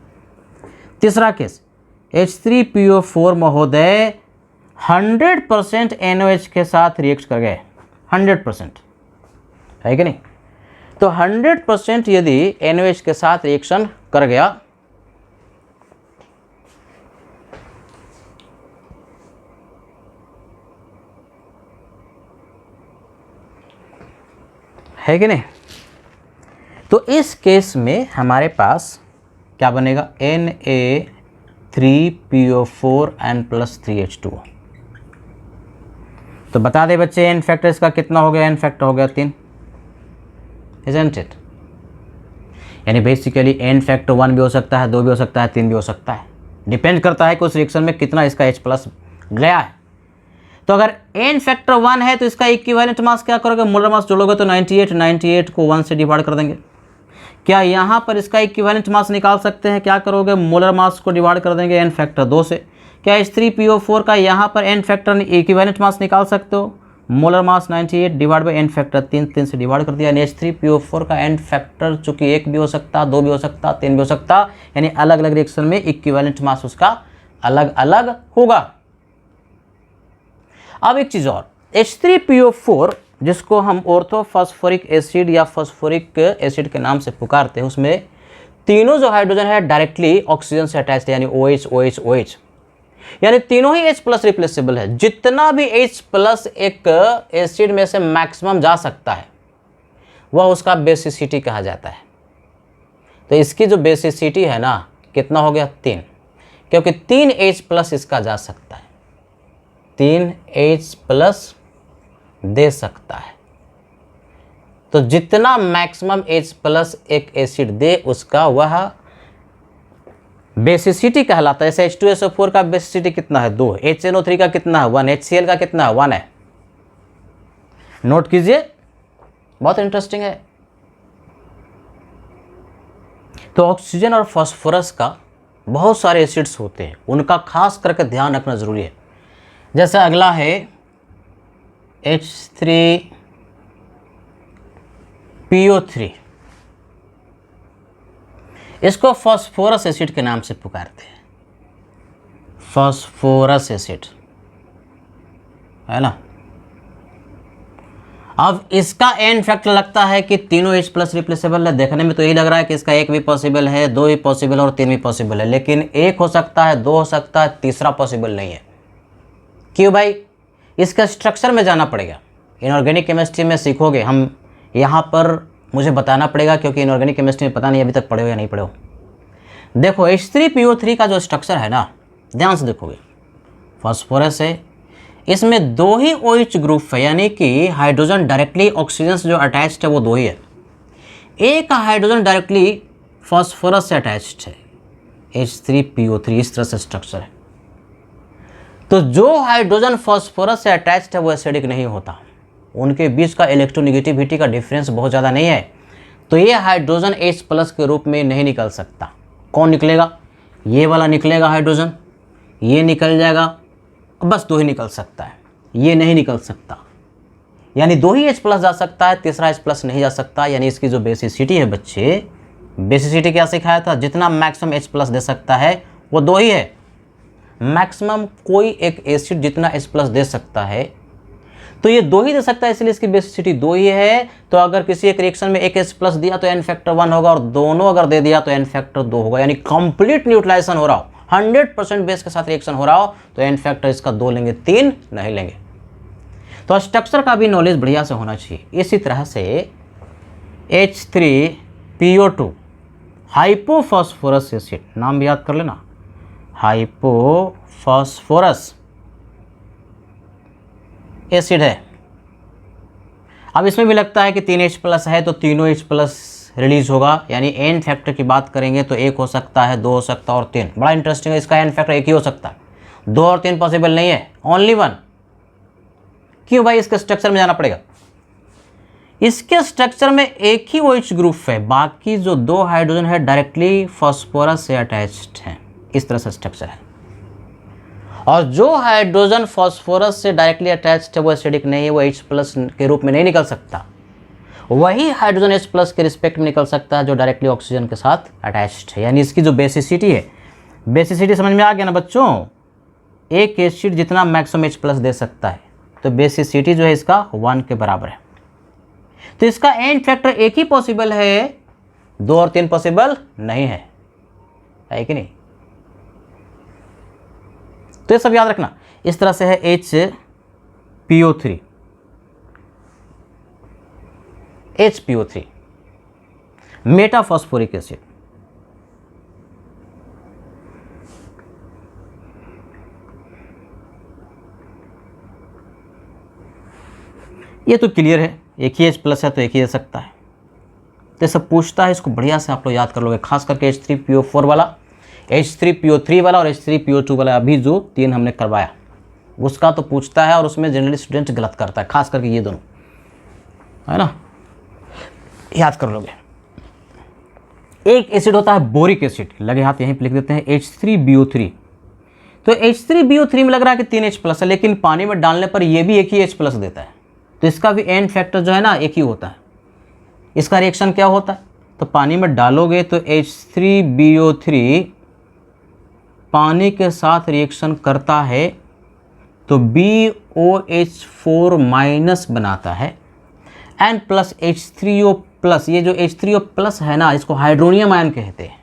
तीसरा केस H3PO4 महोदय 100% NOH के साथ रिएक्ट कर गए, 100%, है कि नहीं? तो 100% यदि NOH के साथ रिएक्शन कर गया है कि नहीं, तो इस केस में हमारे पास क्या बनेगा, Na3PO4N+3H2O। तो बता दे बच्चे एन फैक्टर इसका कितना हो गया, एन फैक्टर हो गया 3, isn't it? यानी बेसिकली एन फैक्टर 1 भी हो सकता है, 2 भी हो सकता है, 3 भी हो सकता है, डिपेंड करता है कि उस रिएक्शन में कितना इसका H+ गया है। तो अगर एन फैक्टर 1 है तो इसका इक्विवेलेंट मास क्या करोगे, मोलर मास जोड़ोगे तो 98 को 1 से डिवाइड कर देंगे। क्या यहाँ पर इसका इक्विवेलेंट मास निकाल सकते हैं, क्या करोगे, मोलर मास को डिवाइड कर देंगे एन फैक्टर 2 से। क्या H3PO4 का यहाँ पर एन फैक्टर इक्विवेलेंट मास निकाल सकते हो, molar mass 98 divide by n factor 3 से डिवाइड कर दिया। यानी H3PO4 का एन फैक्टर चूंकि 1 भी हो सकता, 2 भी हो सकता, 3 भी हो सकता, यानी अलग अलग रिएक्शन में इक्विवेलेंट मास उसका अलग अलग होगा। अब एक चीज़ और, H3PO4 जिसको हम ऑर्थोफॉस्फोरिक एसिड या फॉस्फोरिक एसिड के नाम से पुकारते हैं, उसमें तीनों जो हाइड्रोजन है डायरेक्टली ऑक्सीजन से अटैच्ड है, यानी OH OH OH, यानी तीनों ही H+ रिप्लेसेबल है। जितना भी H+ एक एसिड में से मैक्सिमम जा सकता है वह उसका बेसिसिटी कहा जाता है। तो इसकी जो बेसिसिटी है ना, कितना हो गया, 3, क्योंकि 3 H+ इसका जा सकता है, 3 H+ दे सकता है। तो जितना मैक्सिमम H+ एक एसिड दे उसका वह बेसिसिटी कहलाता है। जैसे H2SO4 का बेसिसिटी कितना है, 2, HNO3 का कितना है, 1, HCl का कितना है, 1 है। नोट कीजिए, बहुत इंटरेस्टिंग है। तो ऑक्सीजन और फास्फोरस का बहुत सारे एसिड्स होते हैं, उनका खास करके ध्यान रखना जरूरी है। जैसे अगला है H3PO3, इसको फास्फोरस एसिड के नाम से पुकारते हैं, फास्फोरस एसिड, है ना। अब इसका एन फैक्टर लगता है कि तीनों H+ रिप्लेसेबल है। देखने में तो यही लग रहा है कि इसका 1 भी पॉसिबल है, 2 भी पॉसिबल और 3 भी पॉसिबल है, लेकिन 1 हो सकता है, 2 हो सकता है, तीसरा पॉसिबल नहीं है। क्यों भाई, इसका स्ट्रक्चर में जाना पड़ेगा। इनऑर्गेनिक केमिस्ट्री में सीखोगे, हम यहाँ पर मुझे बताना पड़ेगा, क्योंकि इनऑर्गेनिक केमिस्ट्री में पता नहीं अभी तक पढ़े हो या नहीं पढ़े हो। देखो H3PO3 का जो स्ट्रक्चर है ना, ध्यान से देखोगे, फास्फोरस है, इसमें 2 ही OH ग्रुप है, यानी कि हाइड्रोजन डायरेक्टली ऑक्सीजन से जो अटैच्ड है वो 2 ही है। एक हाइड्रोजन डायरेक्टली फास्फोरस से अटैच्ड है, H3PO3, इस तरह से स्ट्रक्चर है। तो जो हाइड्रोजन फास्फोरस से अटैच्ड है वो एसिडिक नहीं होता, उनके बीच का इलेक्ट्रोनेगेटिविटी का डिफरेंस बहुत ज़्यादा नहीं है, तो ये हाइड्रोजन H+ के रूप में नहीं निकल सकता। कौन निकलेगा, ये वाला निकलेगा हाइड्रोजन, ये निकल जाएगा, बस 2 ही निकल सकता है, ये नहीं निकल सकता। यानी 2 ही H+ जा सकता है, तीसरा H+ नहीं जा सकता। यानी इसकी जो बेसिसिटी है बच्चे, बेसिसिटी क्या सिखाया था, जितना मैक्सिमम H+ दे सकता है वो 2 ही है। मैक्सिमम कोई एक एसिड जितना H+ दे सकता है तो ये 2 ही दे सकता है, इसलिए इसकी बेसिसिटी 2 ही है। तो अगर किसी एक रिएक्शन में एक H+ दिया तो एन फैक्टर 1 होगा, और दोनों अगर दे दिया तो एन फैक्टर 2 होगा। यानी कंप्लीट न्यूट्रलाइजेशन हो रहा हो, 100% बेस के साथ रिएक्शन हो रहा हो, तो एन फैक्टर इसका 2 लेंगे, 3 नहीं लेंगे। तो स्ट्रक्चर का भी नॉलेज बढ़िया से होना चाहिए। इसी तरह से H3PO2 हाइपोफॉस्फोरस एसिड, नाम भी याद कर लेना, हाइपोफॉस्फोरस एसिड है। अब इसमें भी लगता है कि 3 H+ है, तो तीनों H+ रिलीज होगा। यानी एन फैक्टर की बात करेंगे तो 1 हो सकता है, 2 हो सकता है और 3। बड़ा इंटरेस्टिंग है, इसका एन फैक्टर 1 ही हो सकता है, 2 और 3 पॉसिबल नहीं है, ओनली 1। क्यों भाई, इसके स्ट्रक्चर में जाना पड़ेगा। इसके स्ट्रक्चर में एक ही OH ग्रुप है, बाकी जो 2 हाइड्रोजन है डायरेक्टली फास्फोरस से अटैच्ड हैं, इस तरह से स्ट्रक्चर है। और जो हाइड्रोजन फास्फोरस से डायरेक्टली अटैच्ड है वो एसिडिक नहीं है, वो H+ के रूप में नहीं निकल सकता। वही हाइड्रोजन H+ के रिस्पेक्ट में निकल सकता है जो डायरेक्टली ऑक्सीजन के साथ अटैच्ड है। यानी इसकी जो बेसिसिटी है बेसिसिटी समझ में आ गया ना बच्चों, एक एसिड जितना मैक्सिमम H प्लस दे सकता है, तो बेसिसिटी जो है इसका 1 के बराबर है। तो इसका एंड फैक्टर एक ही पॉसिबल है, 2 और 3 पॉसिबल नहीं है कि नहीं? तो ये सब याद रखना। इस तरह से है HPO3, HPO3 मेटाफॉस्फोरिक एसिड। ये तो क्लियर है, एक ही H प्लस है तो एक ही दे सकता है। तो सब पूछता है, इसको बढ़िया से आप लोग याद कर लोगे, खास करके H3PO4 वाला, H3PO3 वाला और H3PO2 वाला, अभी जो 3 हमने करवाया उसका तो पूछता है, और उसमें जनरली स्टूडेंट गलत करता है, खास करके ये दोनों, है ना, याद कर लोगे। एक एसिड होता है बोरिक एसिड, लगे हाथ यहीं पे लिख देते हैं, H3BO3। तो H3BO3 में लग रहा है कि 3 H प्लस है, लेकिन पानी में डालने पर ये भी एक ही H प्लस देता है, तो इसका भी एंड फैक्टर जो है ना एक ही होता है। इसका रिएक्शन क्या होता है, तो पानी में डालोगे तो H3BO3 पानी के साथ रिएक्शन करता है तो BOH4 माइनस बनाता है, एन प्लस H3O प्लस, ये जो H3O प्लस है ना, इसको हाइड्रोनियम आयन कहते हैं।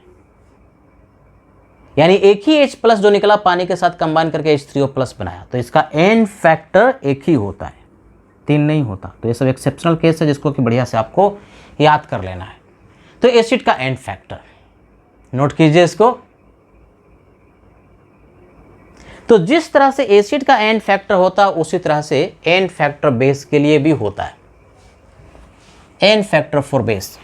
यानी एक ही H प्लस जो निकला पानी के साथ कंबाइन करके H3O प्लस बनाया, तो इसका एंड फैक्टर एक ही होता है, 3 नहीं होता। तो ये सब एक्सेप्शनल केस है जिसको कि बढ़िया से आपको याद कर लेना है। तो एसिड का एंड फैक्टर नोट कीजिए इसको। तो जिस तरह से एसिड का एंड फैक्टर होता है उसी तरह से एंड फैक्टर बेस के लिए भी होता है। एंड फैक्टर फॉर बेस,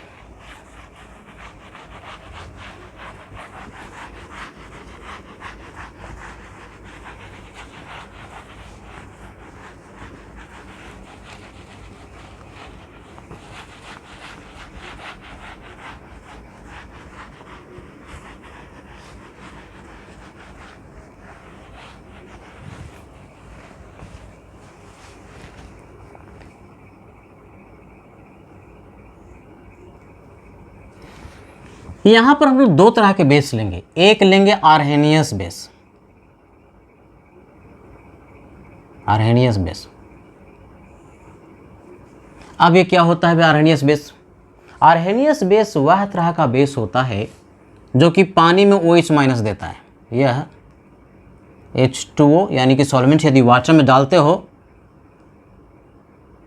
यहां पर हम लोग 2 तरह के बेस लेंगे। एक लेंगे आर्हेनियस बेस, आर्हेनियस बेस। अब ये क्या होता है आर्हेनियस बेस? आर्हेनियस बेस वह तरह का बेस होता है जो कि पानी में OH माइनस देता है। यह H2O यानी कि सॉल्वेंट यदि वाटर में डालते हो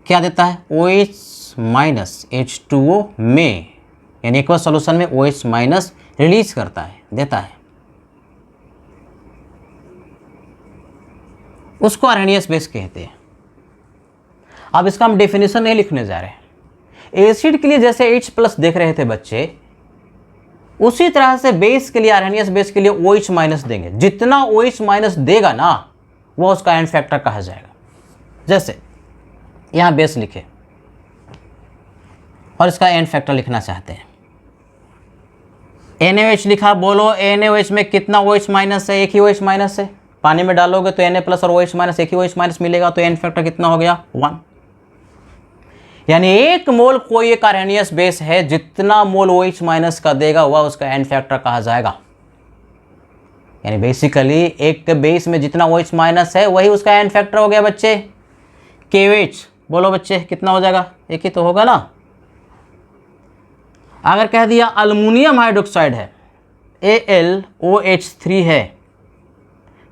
क्या देता है, OH माइनस H2O में, यानी एक बार सॉल्यूशन में OH माइनस रिलीज करता है, देता है, उसको आर्हेनियस बेस कहते हैं। अब इसका हम डेफिनेशन नहीं लिखने जा रहे। एसिड के लिए जैसे H प्लस देख रहे थे बच्चे, उसी तरह से बेस के लिए, आर्हेनियस बेस के लिए OH माइनस देंगे। जितना OH माइनस देगा ना वो उसका एंड फैक्टर कहा जाएगा। जैसे यहां बेस लिखे और इसका एंड फैक्टर लिखना चाहते हैं, NaOH लिखा, बोलो NaOH में कितना OH माइनस है? एक ही OH माइनस है। पानी में डालोगे तो Na प्लस और OH माइनस, एक ही OH माइनस मिलेगा, तो एंड फैक्टर कितना हो गया? 1। यानी 1 मोल कोई एक आर्हेनियस बेस है, जितना मोल OH माइनस का देगा वह उसका एंड फैक्टर कहा जाएगा। यानी बेसिकली एक बेस में जितना OH माइनस है वही उसका एंड फैक्टर हो गया बच्चे। KOH बोलो बच्चे कितना हो जाएगा? एक ही तो होगा ना। अगर कह दिया अल्युमिनियम हाइड्रोक्साइड है, AlOH3 है,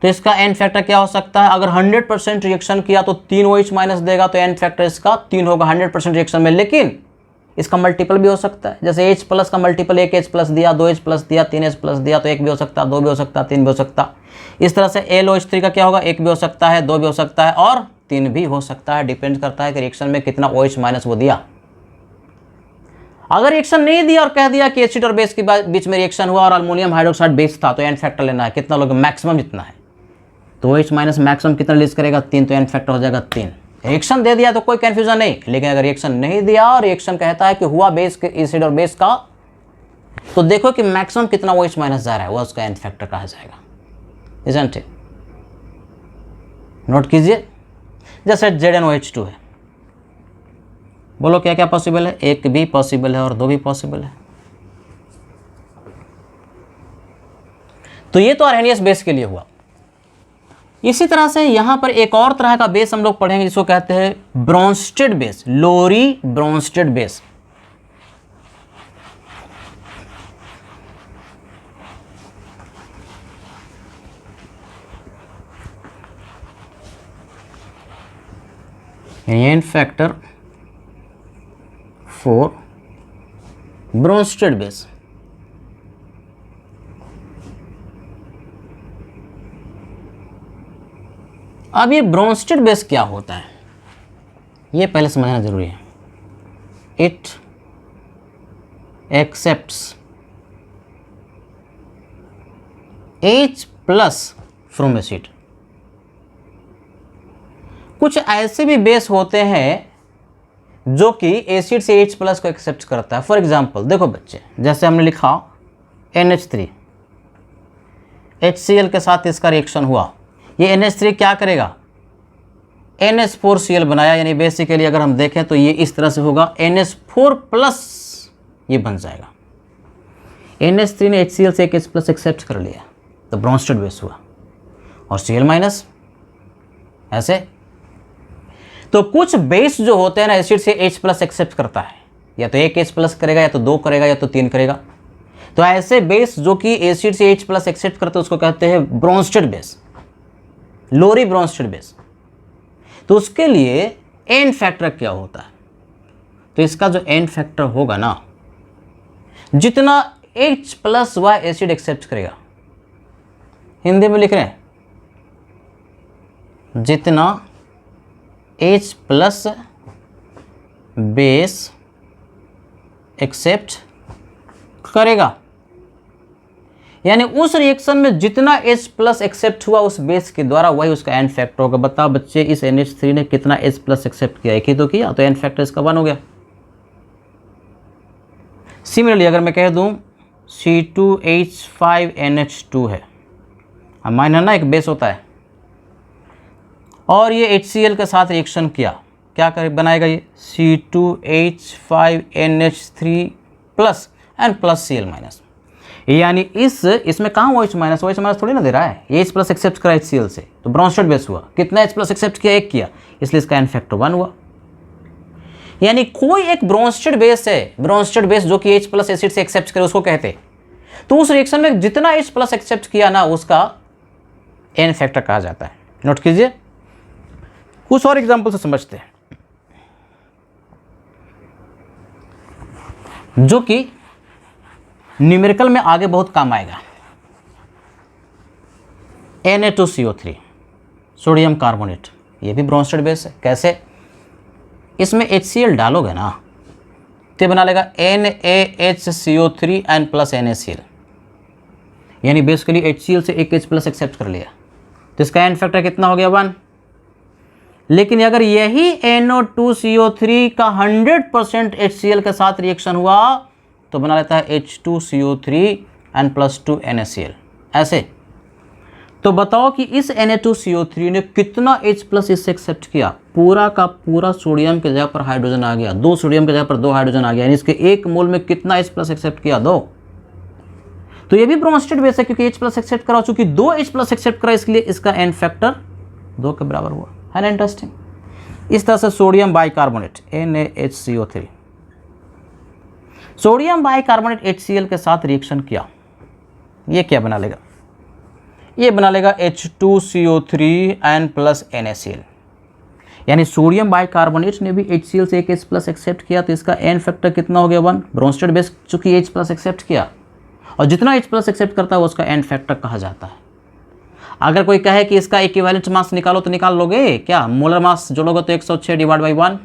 तो इसका एंड फैक्टर क्या हो सकता है? अगर 100% रिएक्शन किया तो 3 OH माइनस देगा, तो एंड फैक्टर इसका 3 होगा 100% रिएक्शन में। लेकिन इसका मल्टीपल भी हो सकता है, जैसे H प्लस का मल्टीपल 1 H प्लस दिया, 2 H प्लस दिया, 3 H प्लस दिया, तो 1 भी हो सकता है, 2 भी हो सकता है, 3 भी हो सकता है। इस तरह से AlOH3 का क्या होगा? 1 भी हो सकता है, 2 भी हो सकता है और 3 भी हो सकता है। डिपेंड करता है कि रिएक्शन में कितना OH माइनस वो दिया। अगर रिएक्शन नहीं दिया और कह दिया कि एसिड और बेस के बीच में रिएक्शन हुआ और अल्युमिनियम हाइड्रोक्साइड बेस था, तो एंड फैक्टर लेना है कितना लोगे? मैक्सिमम जितना है, तो OH माइनस मैक्सिमम कितना रिलीज करेगा? 3, तो एंड फैक्टर हो जाएगा 3। रिएक्शन दे दिया तो कोई कंफ्यूजन नहीं, लेकिन अगर रिएक्शन नहीं दिया और रिएक्शन कहता है कि हुआ बेस के एसिड और बेस का, तो देखो कि मैक्सिमम कितना OH माइनस जा रहा है, वह उसका एंड फैक्टर कहा जाएगा। Isn't it? नोट कीजिए। जैसे ZnOH2 है, बोलो क्या क्या पॉसिबल है? 1 भी पॉसिबल है और 2 भी पॉसिबल है। तो ये तो आर्हेनियस बेस के लिए हुआ। इसी तरह से यहाँ पर एक और तरह का बेस हम लोग पढ़ेंगे जिसको कहते हैं Bronsted base, Lowry Bronsted base. N factor for Bronsted base. अब ये ब्रोंस्टेड बेस क्या होता है ये पहले समझना जरूरी है। It accepts H plus from acid. कुछ ऐसे भी बेस होते हैं जो कि एसिड से H प्लस को एक्सेप्ट करता है। फॉर एग्जांपल देखो बच्चे, जैसे हमने लिखा NH3, HCl के साथ इसका रिएक्शन हुआ, ये NH3 क्या करेगा, NH4Cl बनाया, यानी बेसिकली अगर हम देखें तो ये इस तरह से होगा, NH4 प्लस ये बन जाएगा। NH3 ने HCl से एक H प्लस एक्सेप्ट कर लिया तो ब्रोंस्टेड बेस हुआ, और Cl माइनस ऐसे। तो कुछ बेस जो होते हैं ना एसिड से H प्लस एक्सेप्ट करता है, या तो एक H प्लस करेगा, या तो 2 करेगा, या तो 3 करेगा। तो ऐसे बेस जो कि एसिड से H प्लस एक्सेप्ट करते हैं उसको कहते हैं Bronsted base, Lowry Bronsted base. तो उसके लिए एन फैक्टर क्या होता है, तो इसका जो एन फैक्टर होगा ना, जितना H प्लस वह एसिड एक्सेप्ट करेगा, हिंदी में लिख रहे हैं, जितना H प्लस बेस एक्सेप्ट करेगा, यानी उस रिएक्शन में जितना H प्लस एक्सेप्ट हुआ उस बेस के द्वारा वही उसका एन फैक्टर होगा। बताओ बच्चे, इस NH3 ने कितना H प्लस एक्सेप्ट किया, एक ही तो किया, तो एन फैक्टर इसका 1 हो गया। सिमिलरली अगर मैं कह दूं C2H5NH2 है, अब माइनर ना एक बेस होता है, और ये HCl के साथ रिएक्शन किया, क्या कर बनाएगा ये C2H5NH3 plus and plus Cl minus. यानी इसमें कहाँ वो H माइनस, वो H माइनस थोड़ी ना दे रहा है, ये H प्लस एक्सेप्ट करा HCl से, तो ब्रोंस्टेड बेस हुआ। कितना H प्लस एक्सेप्ट किया, 1 किया, इसलिए इसका एन फैक्टर 1 हुआ। यानी कोई एक ब्रोंस्टेड बेस है, ब्रोंस्टेड बेस जो कि H प्लस एसिड से एक्सेप्ट करे उसको कहते हैं। तो उस रिएक्शन में जितना H प्लस एक्सेप्ट किया ना उसका एन फैक्टर कहा जाता है। नोट कीजिए, कुछ और एग्जांपल से समझते हैं जो कि न्यूमेरिकल में आगे बहुत काम आएगा। Na2CO3 सोडियम कार्बोनेट, ये भी ब्रोंस्टेड बेस है। कैसे, इसमें HCl डालोगे ना तो बना लेगा NaHCO3 एन प्लस NaCl, यानी बेसिकली HCl से एक H प्लस एक्सेप्ट कर लिया, तो इसका एन फैक्टर कितना हो गया, 1। लेकिन अगर यही NO2CO3 का 100% HCl के साथ रिएक्शन हुआ तो बना लेता है H2CO3 एन प्लस 2 NaCl ऐसे। तो बताओ कि इस Na2CO3 ने कितना H प्लस इससे एक्सेप्ट किया, पूरा का पूरा सोडियम के जगह पर हाइड्रोजन आ गया, 2 सोडियम के जगह पर 2 हाइड्रोजन आ गया, यानी इसके 1 मोल में कितना H प्लस एक्सेप्ट किया, 2। तो ये भी ब्रोंस्टेड बेस है क्योंकि H प्लस एक्सेप्ट करा, चूंकि 2 H प्लस एक्सेप्ट करा इसलिए इसका एन फैक्टर 2 के बराबर हुआ, है ना इंटरेस्टिंग। इस तरह से sodium bicarbonate NaHCO3, sodium bicarbonate HCl के साथ रिएक्शन किया, ये क्या बना लेगा, ये बना लेगा H2CO3 एन प्लस NaCl, यानी सोडियम बाइकार्बोनेट ने भी HCl से एक H प्लस एक्सेप्ट किया, तो इसका एन फैक्टर कितना हो गया, 1। ब्रोंस्टेड बेस चूंकि H प्लस एक्सेप्ट किया, और जितना H प्लस एक्सेप्ट करता है वो उसका एन फैक्टर कहा जाता है। अगर कोई कहे कि इसका इक्विवेलेंट मास निकालो तो निकाल लोगे क्या, मोलर मास जोड़ोगे तो 106 डिवाइड बाई 1,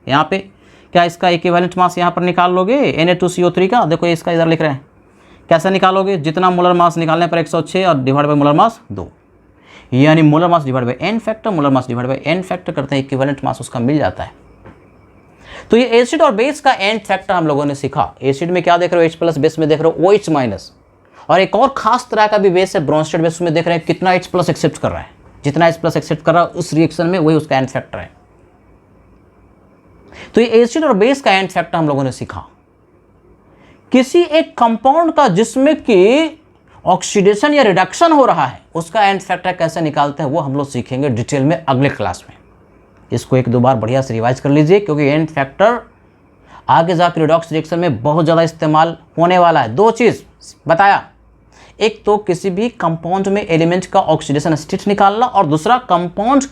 यहाँ पे क्या इसका इक्विवेलेंट मास यहाँ पर निकाल लोगे Na2CO3 का, देखो इसका इधर लिख रहे हैं, कैसे निकालोगे, जितना मोलर मास निकालने पर 106 और डिवाइड बाई मोलर मास 2, यानी molar mass divide by n factor, molar mass divide by n factor करते हैं, इक्विवेलेंट मास उसका मिल जाता है। तो ये एसिड और बेस का एन फैक्टर हम लोगों ने सीखा। एसिड में क्या देख रहे हो, H प्लस, बेस में देख रहे हो OH माइनस, और एक और खास तरह का भी बेस है ब्रोंस्टेड बेस, में देख रहे हैं कितना H प्लस एक्सेप्ट कर रहा है, जितना H प्लस एक्सेप्ट कर रहा है उस रिएक्शन में वही उसका एन फैक्टर है। तो ये एसिड और बेस का एन फैक्टर हम लोगों ने सीखा। किसी एक कंपाउंड का जिसमें कि ऑक्सीडेशन या रिडक्शन हो रहा है उसका एंड फैक्टर कैसे निकालते हैं वो हम लोग सीखेंगे डिटेल में अगले क्लास में। इसको एक दो बार बढ़िया से रिवाइज कर लीजिए, क्योंकि एंड फैक्टर आगे जाकर रिडॉक्स रिएक्शन में बहुत ज़्यादा इस्तेमाल होने वाला है। दो चीज़ बताया, एक तो किसी भी कंपाउंड में एलिमेंट का ऑक्सीडेशन स्टेट निकालना, और दूसरा कंपाउंड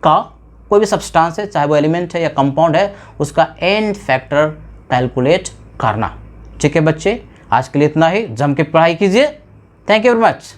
का कोई भी सब्सटेंस है, चाहे वो एलिमेंट है या कंपाउंड है, उसका एंड फैक्टर कैलकुलेट करना। ठीक है बच्चे, आज के लिए इतना ही। जम के पढ़ाई कीजिए। Thank you very much.